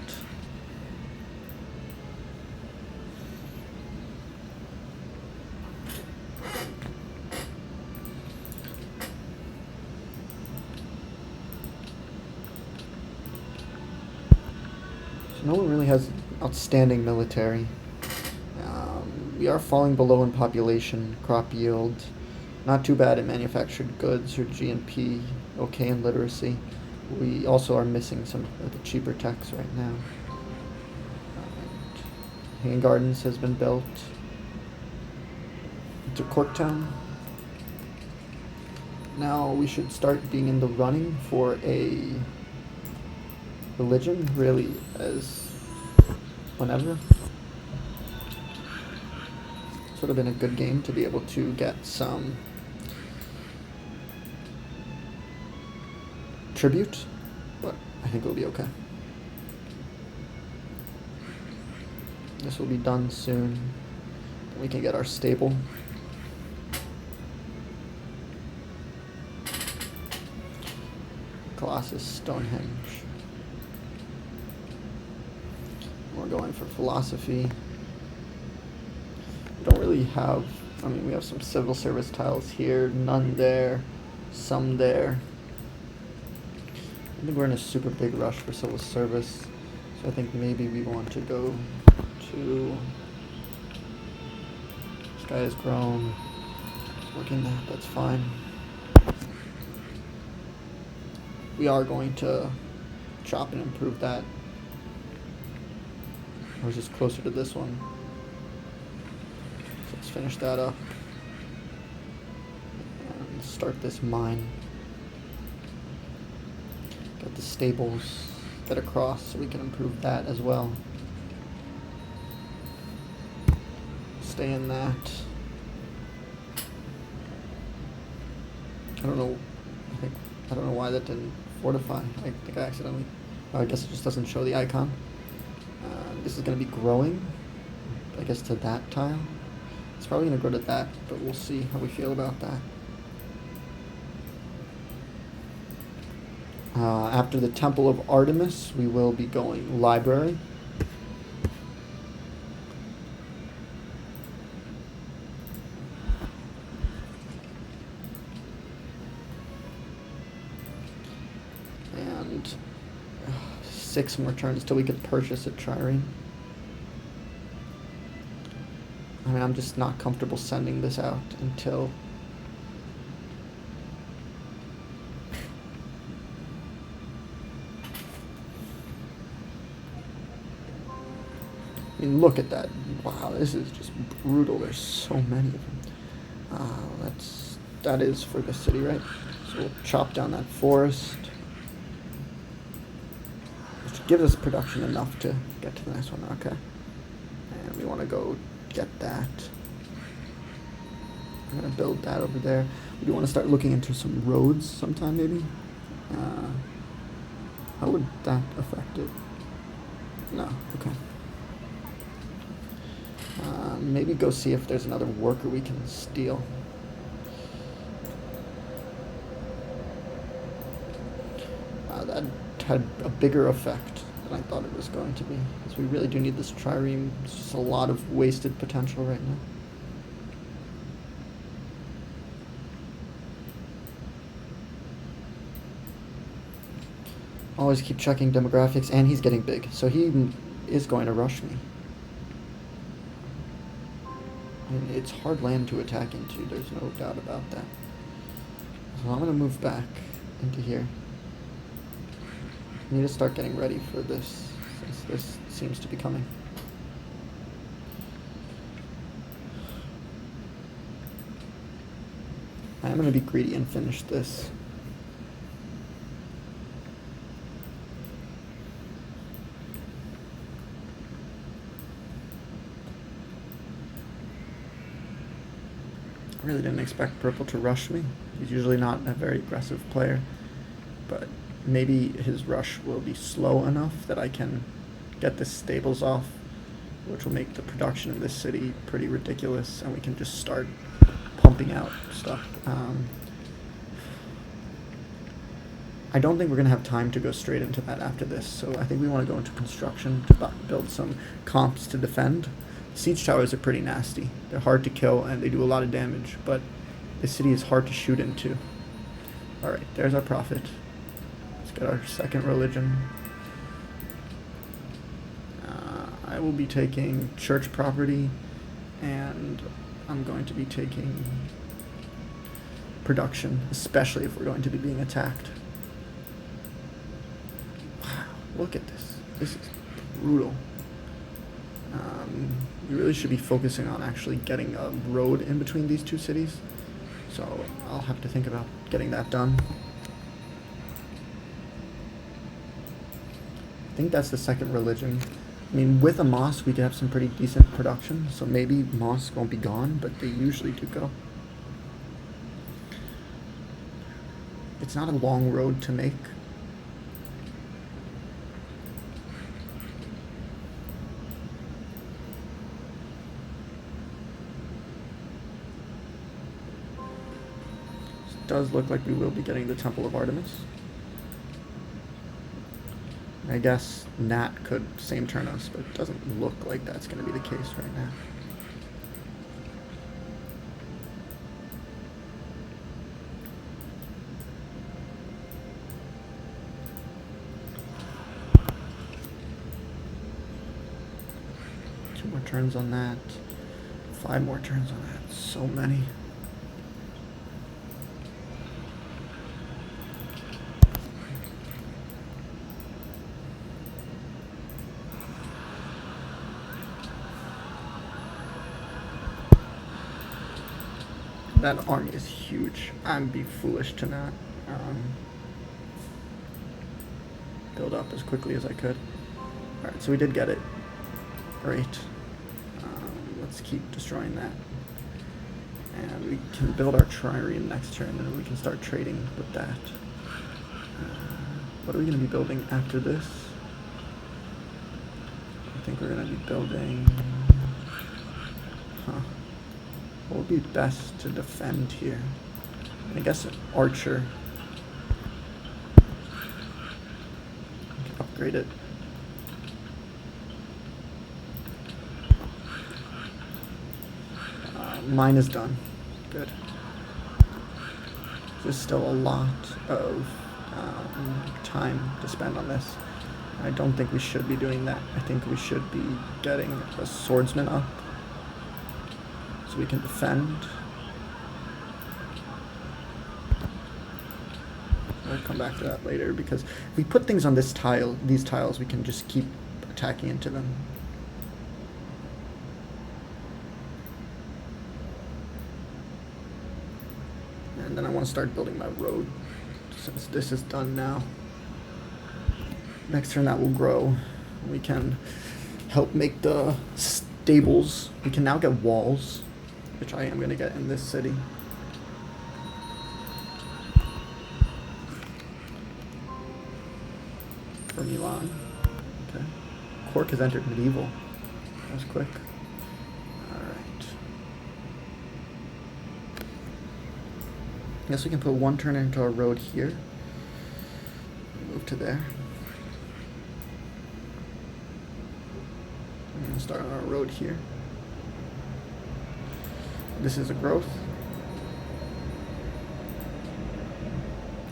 No one really has outstanding military. We are falling below in population, crop yield. Not too bad in manufactured goods or GNP, okay in literacy. We also are missing some of the cheaper techs right now. Hanging Gardens has been built. To Corktown. Now we should start being in the running for a religion, really, as whenever. This would have been a good game to be able to get some tribute, but I think it'll be okay. This will be done soon. We can get our stable. Colossus, Stonehenge. We're going for philosophy. We don't really have, I mean, we have some civil service tiles here, none there, some there. I think we're in a super big rush for civil service, so I think maybe we want to go to, this guy has grown, it's working that, that's fine. We are going to chop and improve that. Or is this closer to this one? So let's finish that up. And start this mine. Get the stables, get across so we can improve that as well. Stay in that. I don't know why that didn't fortify. I think I accidentally, I guess it just doesn't show the icon. This is going to be growing, I guess, to that tile. It's probably going to grow to that, but we'll see how we feel about that. After the Temple of Artemis, we will be going library. And 6 more turns till we could purchase a trireme. I mean, I'm just not comfortable sending this out until I mean, look at that. Wow, this is just brutal. There's so many of them. That is for the city, right? So we'll chop down that forest. Which gives us production enough to get to the next one. Okay. And we want to go get that. I'm going to build that over there. We do want to start looking into some roads sometime, maybe. How would that affect it? No. Okay. Maybe go see if there's another worker we can steal. That had a bigger effect than I thought it was going to be. Because we really do need this trireme. It's just a lot of wasted potential right now. Always keep checking demographics, and he's getting big, so he is going to rush me. It's hard land to attack into, there's no doubt about that. So I'm going to move back into here. I need to start getting ready for this, since this seems to be coming. I am going to be greedy and finish this. I really didn't expect Purple to rush me. He's usually not a very aggressive player, but maybe his rush will be slow enough that I can get the stables off, which will make the production of this city pretty ridiculous, and we can just start pumping out stuff. I don't think we're going to have time to go straight into that after this, so I think we want to go into construction to build some comps to defend. Siege towers are pretty nasty. They're hard to kill and they do a lot of damage, but the city is hard to shoot into. Alright, there's our profit. Let's get our second religion. I will be taking church property, and I'm going to be taking production, especially if we're going to be being attacked. Wow, look at this. This is brutal. We really should be focusing on actually getting a road in between these two cities. So I'll have to think about getting that done. I think that's the second religion. I mean, with a mosque, we could have some pretty decent production. So maybe mosques won't be gone, but they usually do go. It's not a long road to make. It does look like we will be getting the Temple of Artemis. I guess Nat could same turn us, but it doesn't look like that's going to be the case right now. Two more turns on that. 5 more turns on that. So many. That army is huge. I'd be foolish to not build up as quickly as I could. Alright, so we did get it. Great. Let's keep destroying that. And we can build our trireme next turn, and we can start trading with that. What are we going to be building after this? I think we're going to be building... What would be best to defend here? I guess an archer. I can upgrade it. Mine is done. Good. There's still a lot of time to spend on this. I don't think we should be doing that. I think we should be getting a swordsman up so we can defend. I'll come back to that later, because if we put things on this tile, these tiles, we can just keep attacking into them. And then I want to start building my road, since this is done now. Next turn that will grow. We can help make the stables. We can now get walls, which I am going to get in this city. For Milan. Okay. Cork has entered medieval. That was quick. Alright. I guess we can put one turn into our road here. Move to there. I'm going to start on our road here. This is a growth.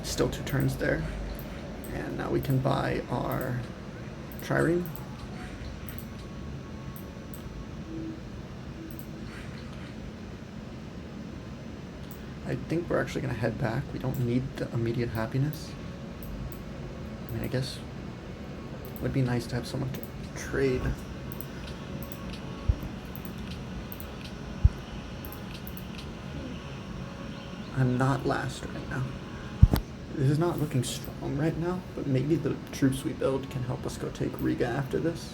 Still 2 turns there. And now we can buy our trireme. I think we're actually going to head back. We don't need the immediate happiness. I mean, I guess it would be nice to have someone to trade. I'm not last right now. This is not looking strong right now, but maybe the troops we build can help us go take Riga after this.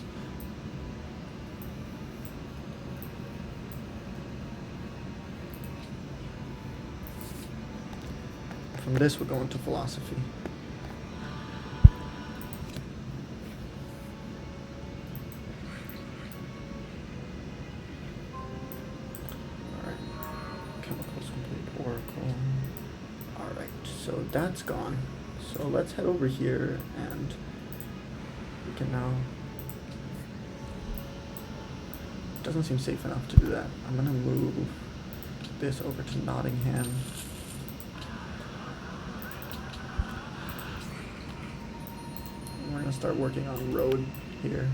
From this, we'll go into philosophy. So that's gone. So let's head over here, and we can now... It doesn't seem safe enough to do that. I'm gonna move this over to Nottingham. We're gonna start working on road here.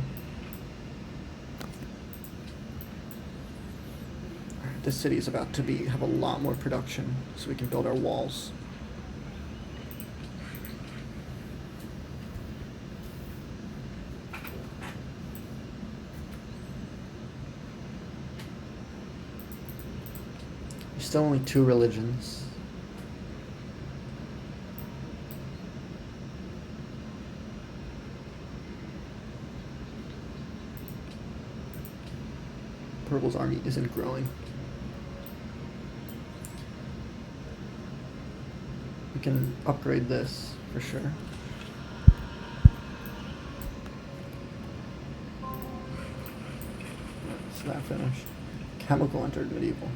Alright, this city is about to have a lot more production, so we can build our walls. There's still only 2 religions. Purple's army isn't growing. We can upgrade this for sure. So that finished. Chemical entered medieval.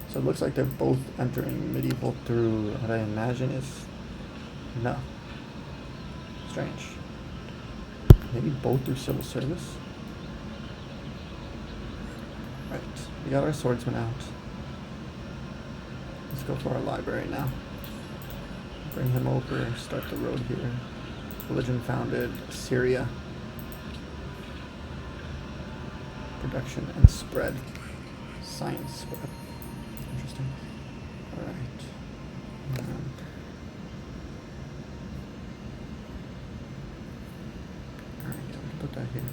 So it looks like they're both entering medieval through what I imagine is... No. Strange. Maybe both through civil service? Right, we got our swordsman out. Let's go for our library now. Bring him over, start the road here. Religion founded, Syria. Production and spread. Science spread. Interesting. Alright. Alright, yeah, we can put that here.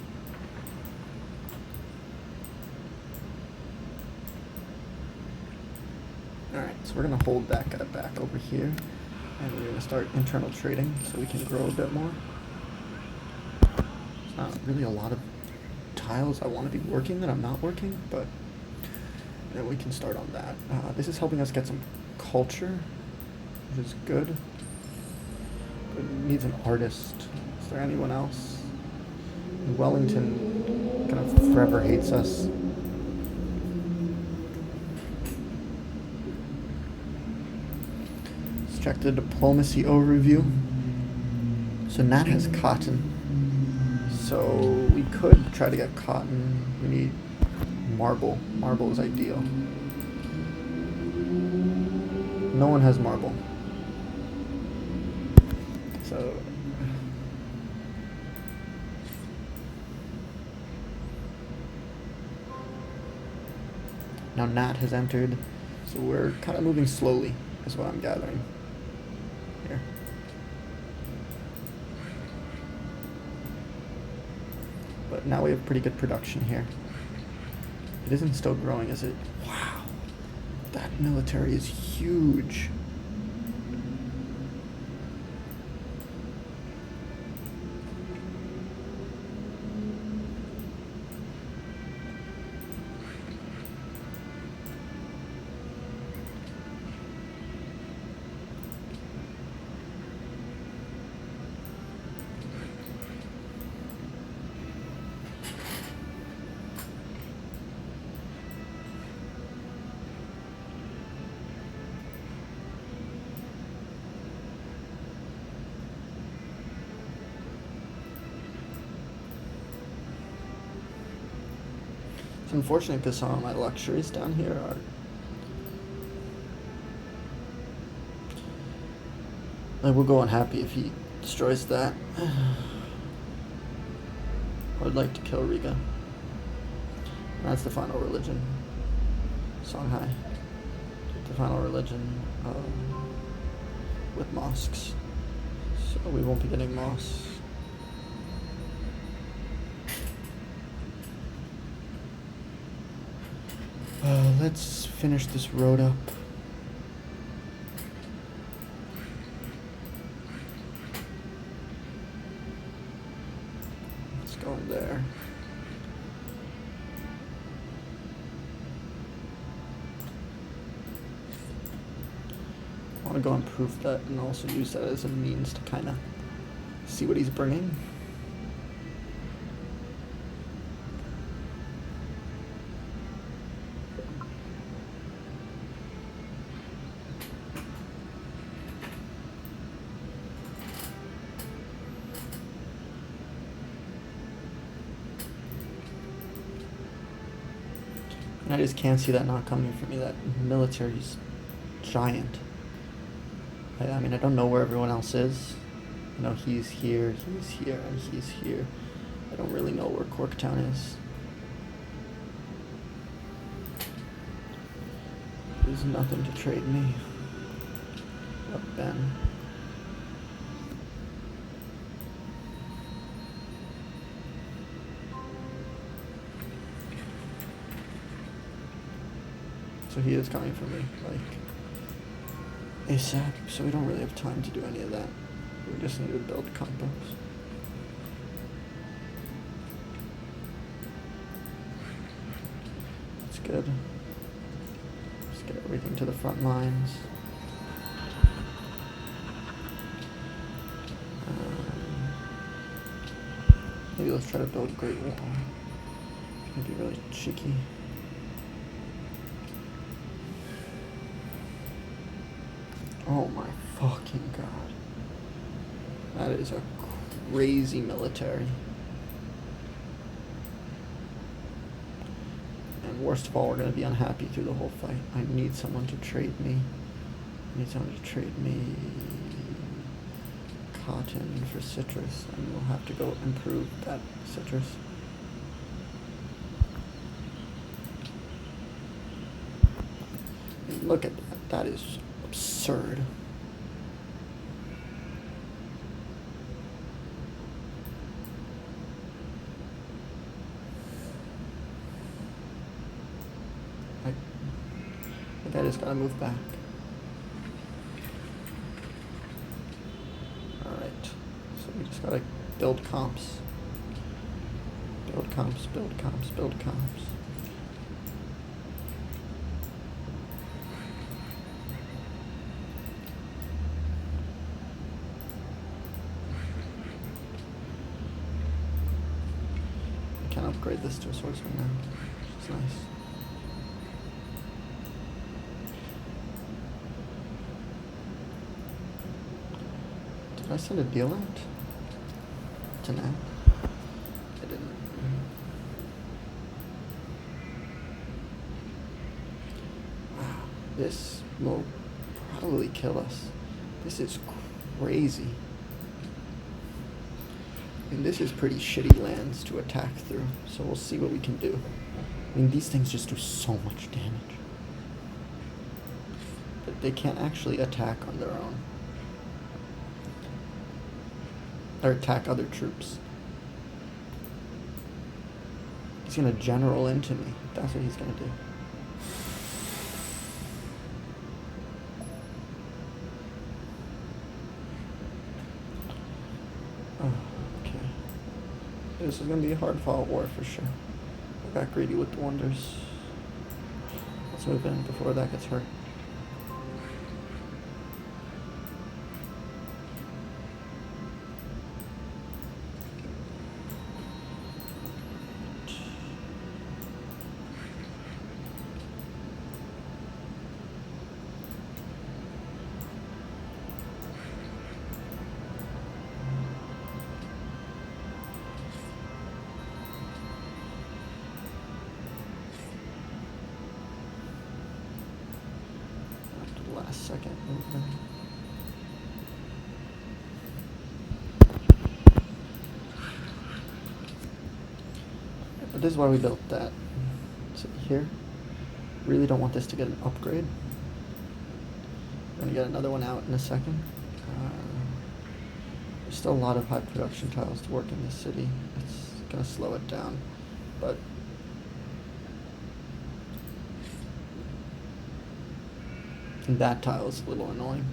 Alright, so we're going to hold that guy back over here, and we're going to start internal trading so we can grow a bit more. There's not really a lot of tiles I want to be working that I'm not working, but then we can start on that. This is helping us get some culture, which is good. But it needs an artist. Is there anyone else? Wellington kind of forever hates us. Check the diplomacy overview. So Nat has cotton. So we could try to get cotton. We need marble. Marble is ideal. No one has marble. So now Nat has entered. So we're kind of moving slowly, is what I'm gathering. Here. But now we have pretty good production here. It isn't still growing, is it? Wow. That military is huge. It's unfortunate because some of my luxuries down here are... I will go unhappy if he destroys that. I would like to kill Riga. That's the final religion. Songhai. The final religion with mosques. So we won't be getting mosques. Let's finish this road up. Let's go in there. I want to go improve that and also use that as a means to kind of see what he's bringing. And I just can't see that not coming for me. That military's giant. I mean, I don't know where everyone else is. You know, he's here, and he's here. I don't really know where Corktown is. has nothing to trade me. Up Ben. So he is coming for me, like, ASAP, so we don't really have time to do any of that. We just need to build compost. That's good. Let's get everything to the front lines. Maybe let's try to build a Great Wall. It's gonna be really cheeky. Oh my fucking god. That is a crazy military. And worst of all, we're going to be unhappy through the whole fight. I need someone to trade me. I need someone to trade me cotton for citrus. And we'll have to go improve that citrus. And look at that. That is absurd. I think I just gotta move back. Alright, so we just gotta build comps. Build comps, build comps, build comps. I can upgrade this to a swordsman now, which is nice. Did I send a deal out to now? I didn't. Wow, this will probably kill us. This is crazy. And this is pretty shitty lands to attack through, so we'll see what we can do. I mean, these things just do so much damage. But they can't actually attack on their own. Or attack other troops. He's gonna general into me. That's what he's gonna do. Oh, okay. This is gonna be a hard fought war for sure. I got greedy with the wonders. Let's move in before that gets hurt. Second movement. But this is why we built that. So here, really don't want this to get an upgrade. We're gonna get another one out in a second. There's still a lot of high production tiles to work in this city. It's gonna slow it down, but that tile is a little annoying.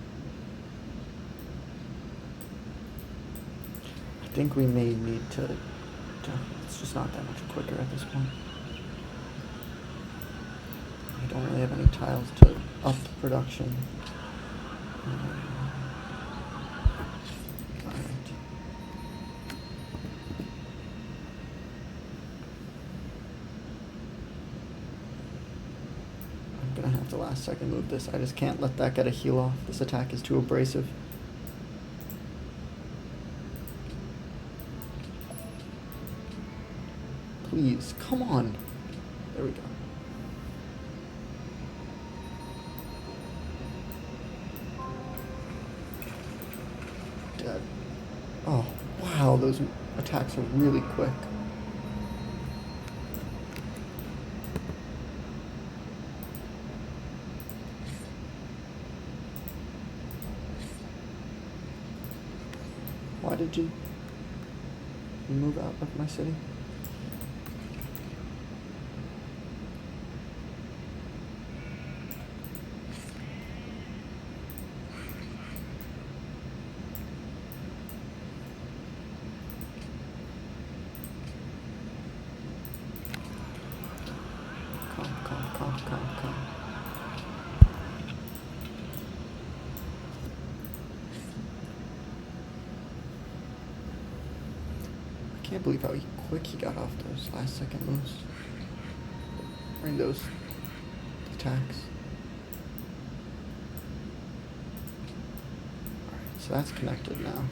I think we may need to it's just not that much quicker at this point. We don't really have any tiles to up production. Alright. I'm gonna have to last second move this. I just can't let that get a heal off. This attack is too abrasive. Please, come on. There we go. Dead. Oh, wow, those attacks are really quick. strategy. You move out of my city. Come. I can't believe how quick he got off those last second moves. I mean, those attacks. Alright, so that's connected now.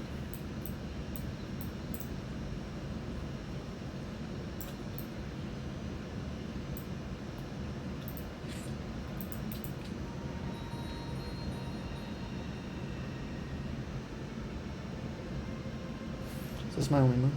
This is my only move.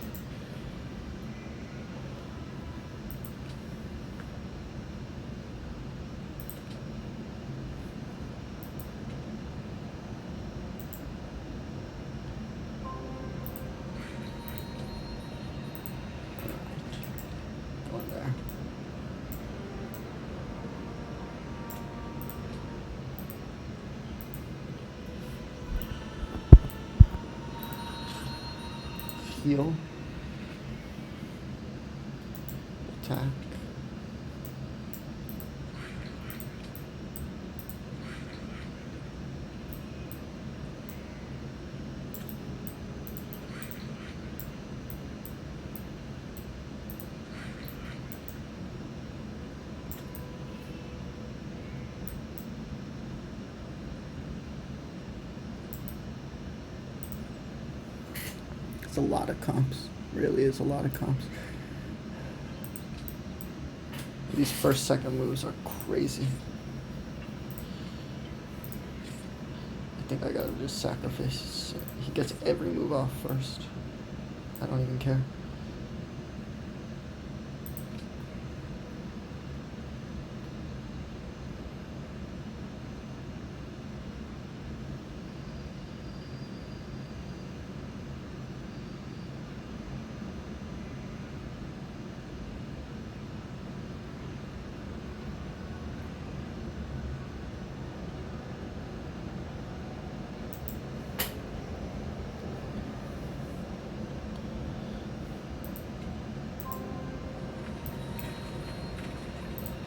Going there. Heal. Attack. It's a lot of comps. Really is a lot of comps. These first second moves are crazy. I think I gotta just sacrifice. He gets every move off first. I don't even care.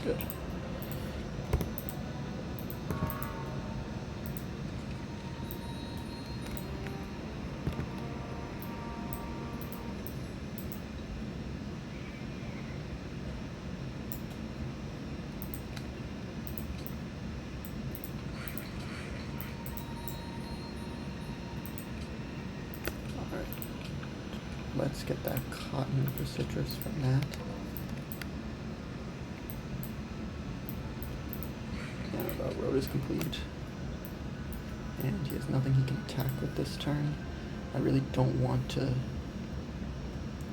Good. All right. Let's get that cotton for citrus from that. Road is complete. And he has nothing he can attack with this turn. I really don't want to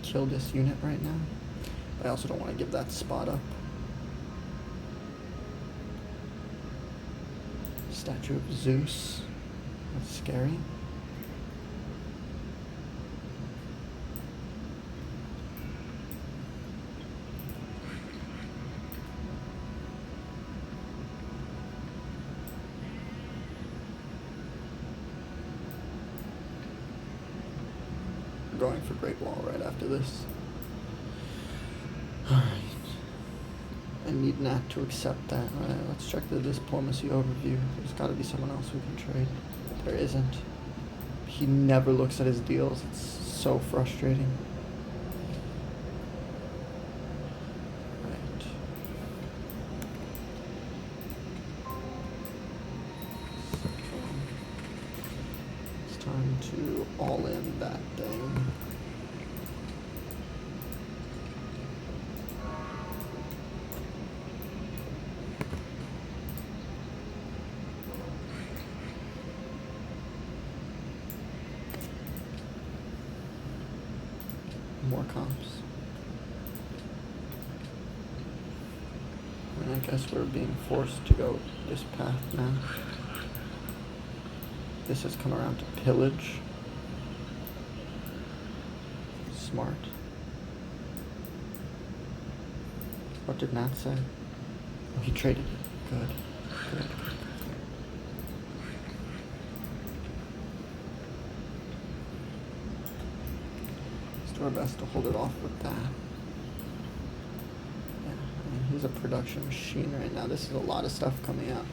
kill this unit right now. But I also don't want to give that spot up. Statue of Zeus. That's scary. Going for Great Wall right after this. Alright. I need Nat to accept that. Alright, let's check the diplomacy overview. There's gotta be someone else we can trade. There isn't. He never looks at his deals. It's so frustrating. Right. It's time to all in that thing. More comps. And I guess we're being forced to go this path now. This has come around to pillage. smart. What did Nat say? Oh, he traded it. Good. Good. Let's do our best to hold it off with that. Yeah, I mean, he's a production machine right now. This is a lot of stuff coming out.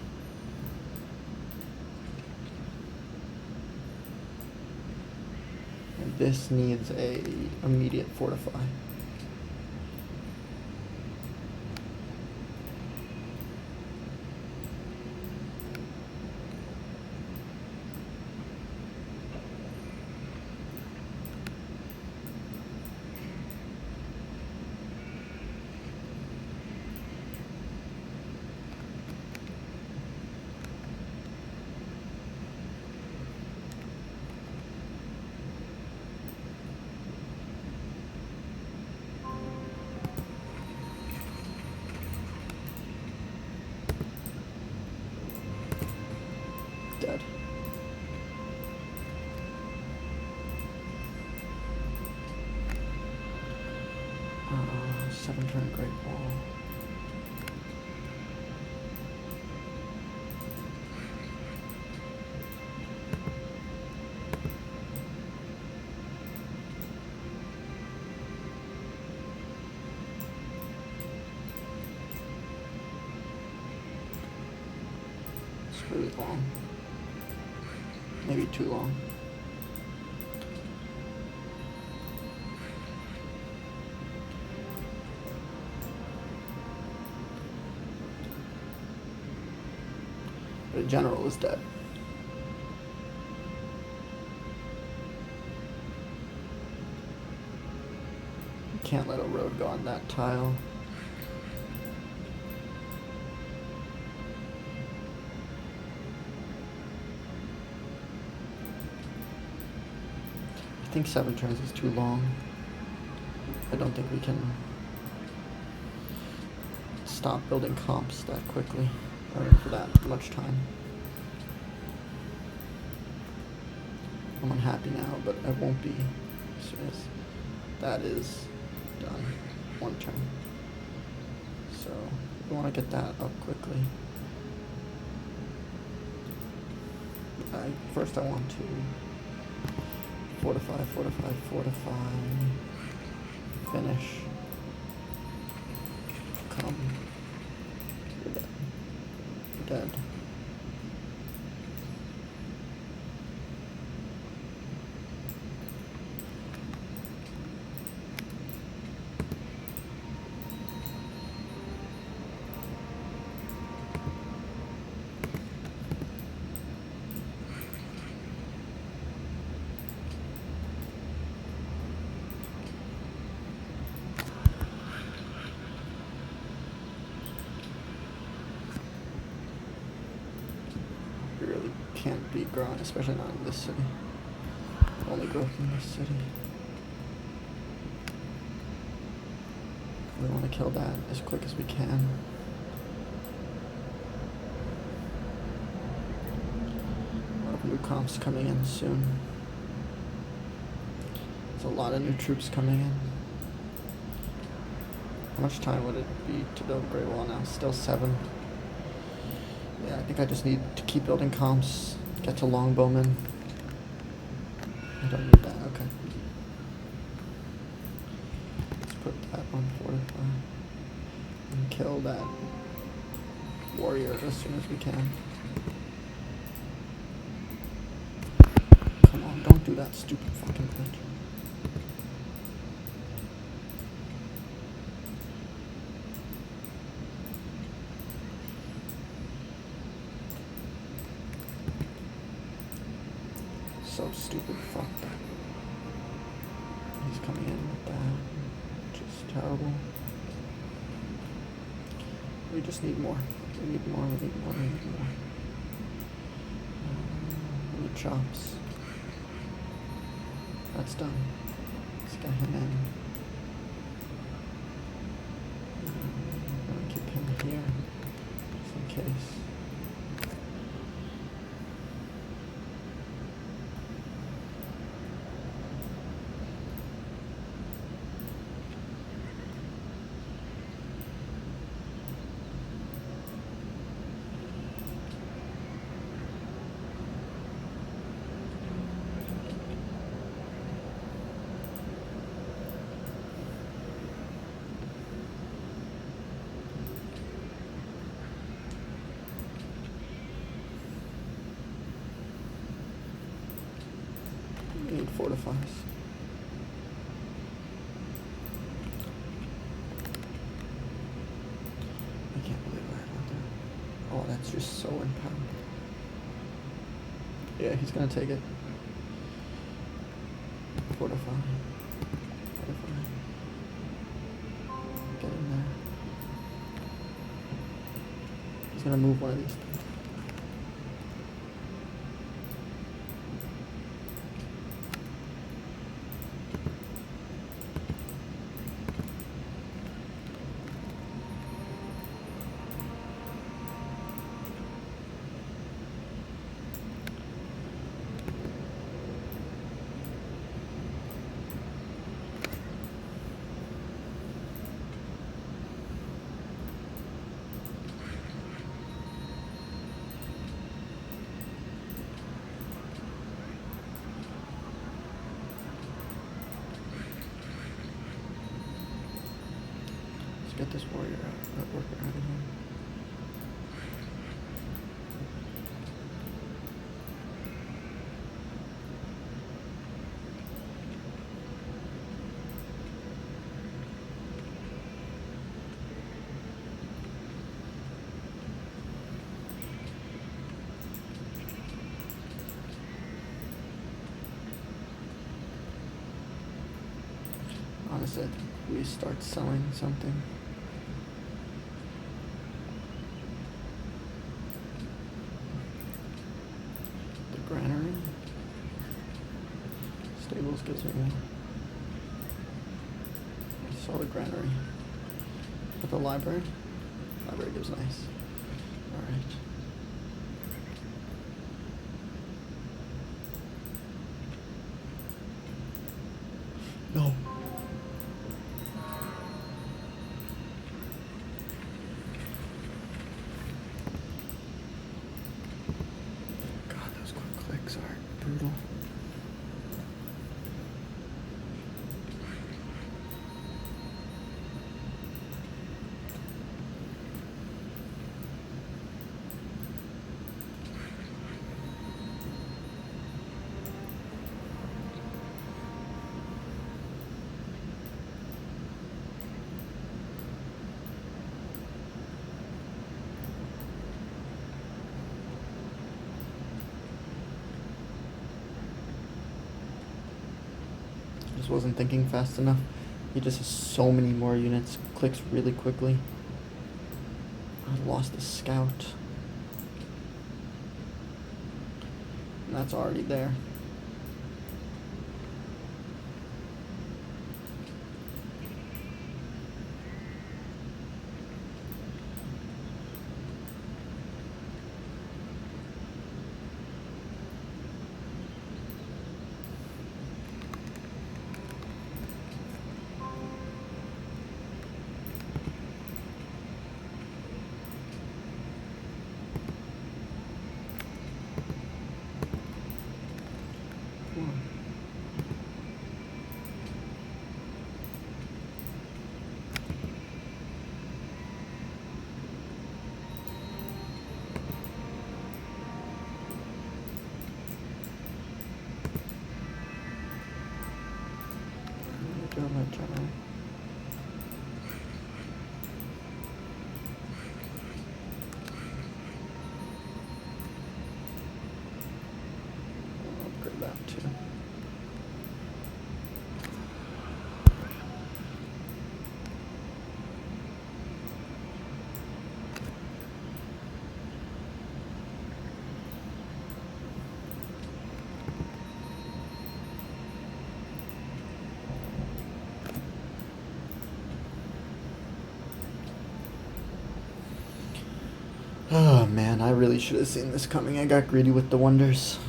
And this needs a immediate fortify. Dead. 7-turn Great Wall. It's really long. Maybe too long. The general is dead. Can't let a road go on that tile. I think 7 turns is too long. I don't think we can stop building comps that quickly, or for that much time. I'm unhappy now, but I won't be as soon as that is done. 1 turn. So we want to get that up quickly. First I want to fortify, finish, come, you're dead, you're dead. Can't be growing, especially not in this city. Only growth in this city. We want to kill that as quick as we can. A lot of new comps coming in soon. There's a lot of new troops coming in. How much time would it be to build Great Wall now? Still 7. Yeah, I think I just need to keep building comps, get to Longbowmen. I don't need that, okay. Let's put that on fortify. And kill that warrior as soon as we can. Come on, don't do that stupid fucking glitch. So stupid, fuck that. He's coming in with that, just terrible. We just need more. We need more, we need more, we need more. We need chops. That's done. Let's get him in. I'm gonna keep him here, just in case. fortifies. I can't believe I went there. Oh, that's just so empowered. Yeah, he's gonna take it. Fortify. Fortify. Get in there. He's gonna move one of these things. Get this warrior out, that worker out of here. Honestly, I think we start selling something. Granary. Stables gives me more. I saw the granary. But the library? Library gives nice. Alright. No. Are brutal. Wasn't thinking fast enough. He just has so many more units. Clicks really quickly. I lost the scout. And that's already there. General. I'll upgrade that too. Oh man, I really should have seen this coming. I got greedy with the wonders.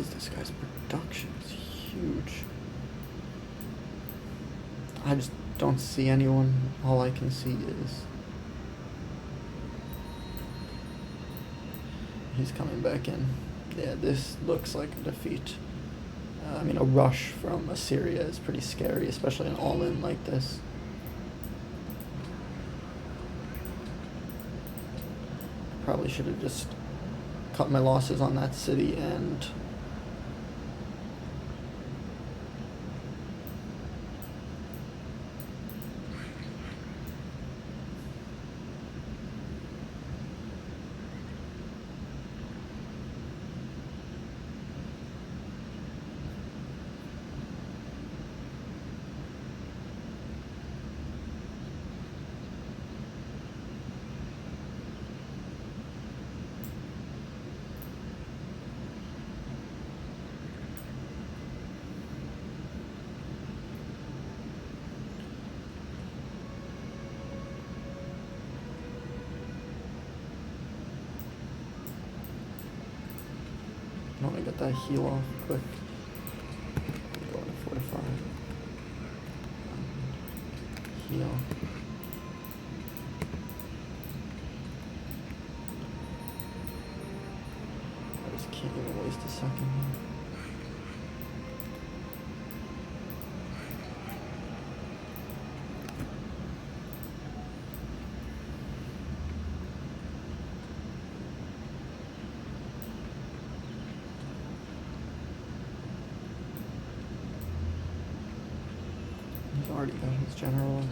Jeez, this guy's production is huge. I just don't see anyone. All I can see is he's coming back in. Yeah, this looks like a defeat. I mean, a rush from Assyria is pretty scary, especially an all-in like this. Probably should have just cut my losses on that city and I want to get that heal off quick. Go into fortify. Heal. I just can't even waste a second here. He's already got his general.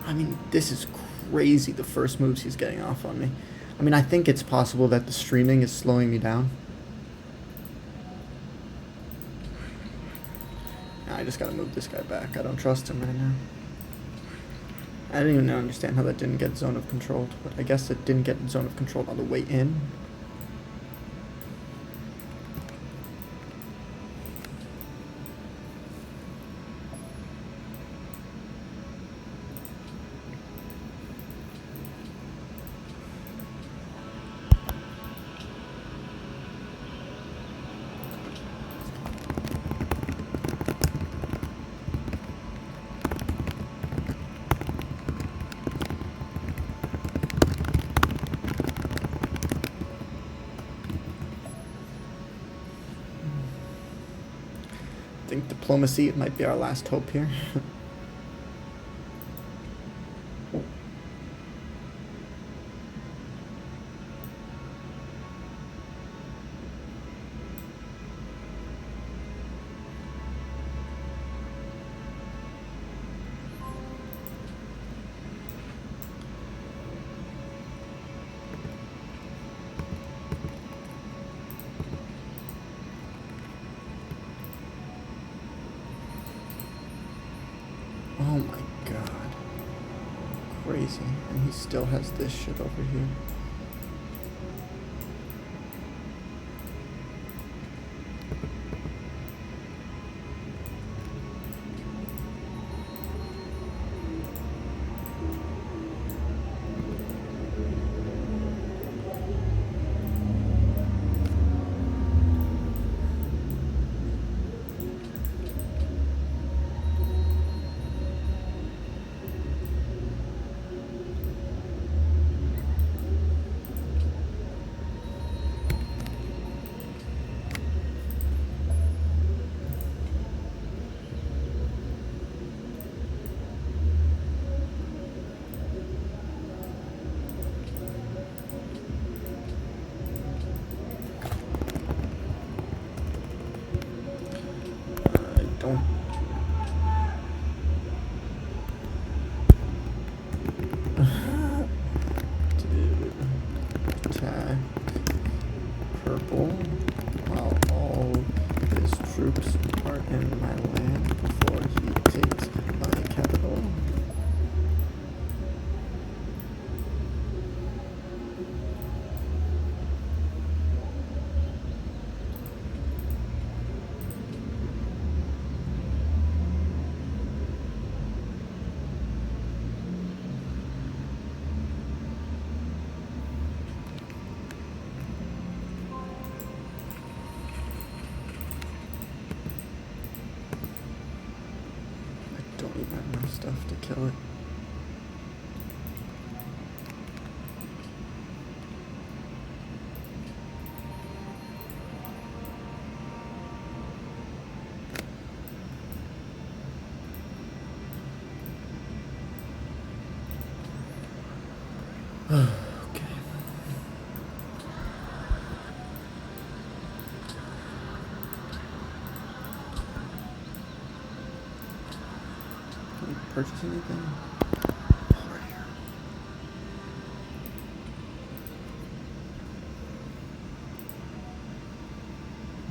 I mean, this is crazy, the first moves he's getting off on me. I mean, I think it's possible that the streaming is slowing me down. I just gotta move this guy back. I don't trust him right now. I didn't even understand how that didn't get zone of control, but I guess it didn't get zone of control on the way in. I think diplomacy might be our last hope here. Oh my god. Crazy. And he still has this shit over here. troops are in my land before he takes my capital. Don't even have enough stuff to kill it. Okay. Can we purchase anything? Over here.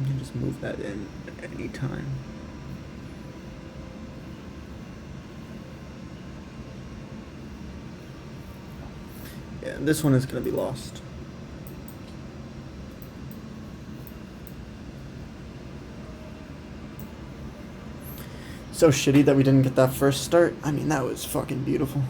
You can just move that in at any time. Yeah, this one is going to be lost. So shitty that we didn't get that first start. I mean, that was fucking beautiful.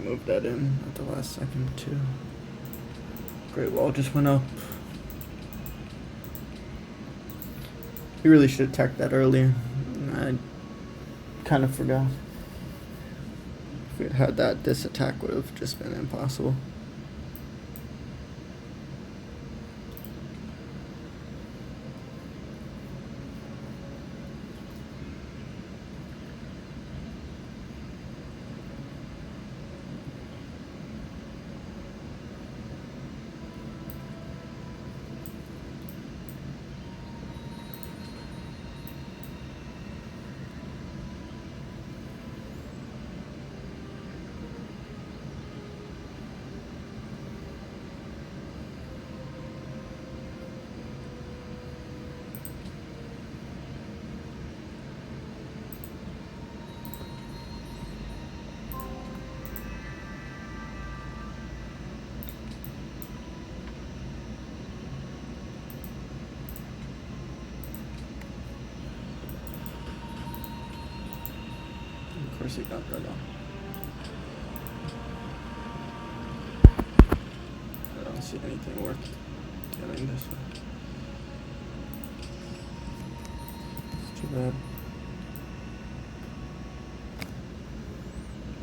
Move that in at the last second too. Great Wall just went up. We really should have attacked that earlier. I kind of forgot. If we had had that, this attack would have just been impossible. Of course he got rid of. I don't see anything worth killing this one. It's too bad.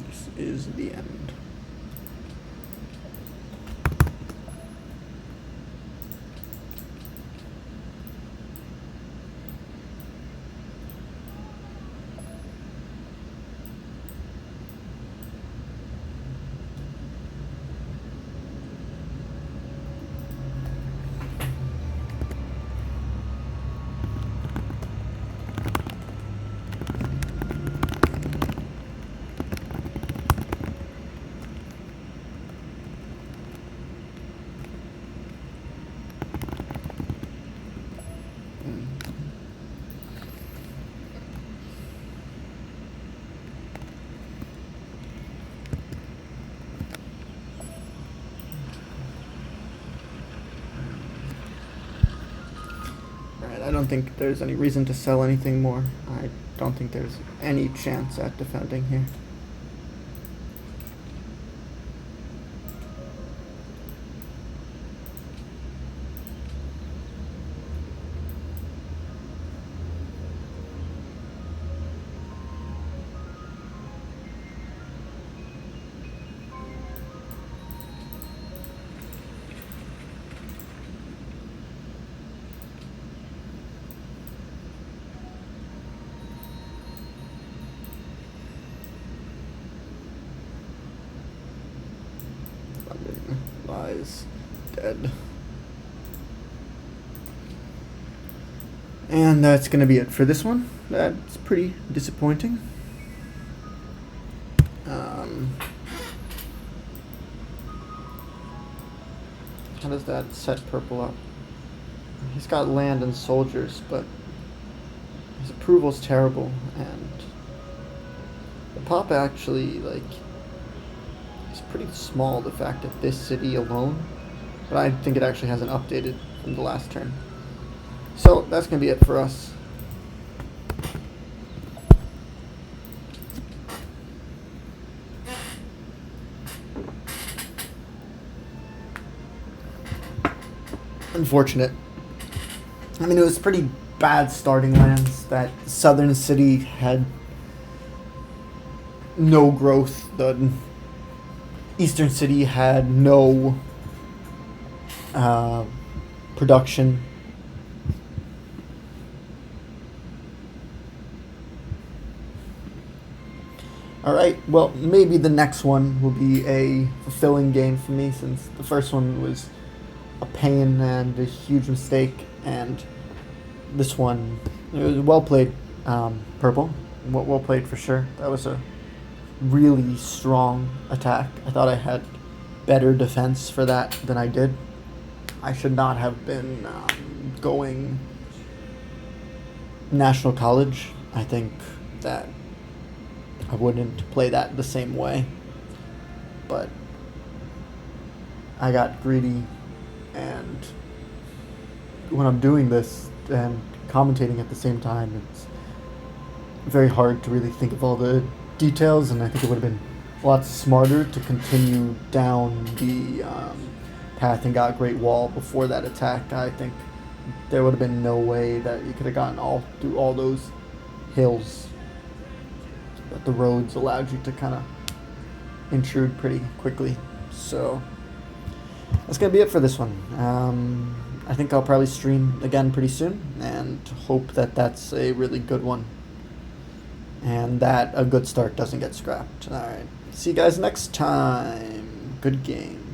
This is the end. don't think there's any reason to sell anything more. I don't think there's any chance at defending here. London lies dead. And that's going to be it for this one. That's pretty disappointing. How does that set purple up? He's got land and soldiers, but his approval's terrible, and the pop actually, like, is pretty small, the fact that this city alone, but I think it actually hasn't updated from the last turn. So that's going to be it for us. Unfortunate. I mean, it was pretty bad starting lands. That southern city had no growth. The eastern city had no production. Alright, well, maybe the next one will be a fulfilling game for me, since the first one was a pain and a huge mistake, and this one, it was well played, purple. Well played for sure. That was a really strong attack. I thought I had better defense for that than I did. I should not have been going National College. I think that I wouldn't play that the same way, but I got greedy, and when I'm doing this and commentating at the same time, it's very hard to really think of all the details, and I think it would have been a lot smarter to continue down the path and got Great Wall before that attack. I think there would have been no way that you could have gotten all through all those hills, but the roads allowed you to kind of intrude pretty quickly. So that's going to be it for this one. I think I'll probably stream again pretty soon, and hope that that's a really good one, and that a good start doesn't get scrapped. Alright, see you guys next time. Good game.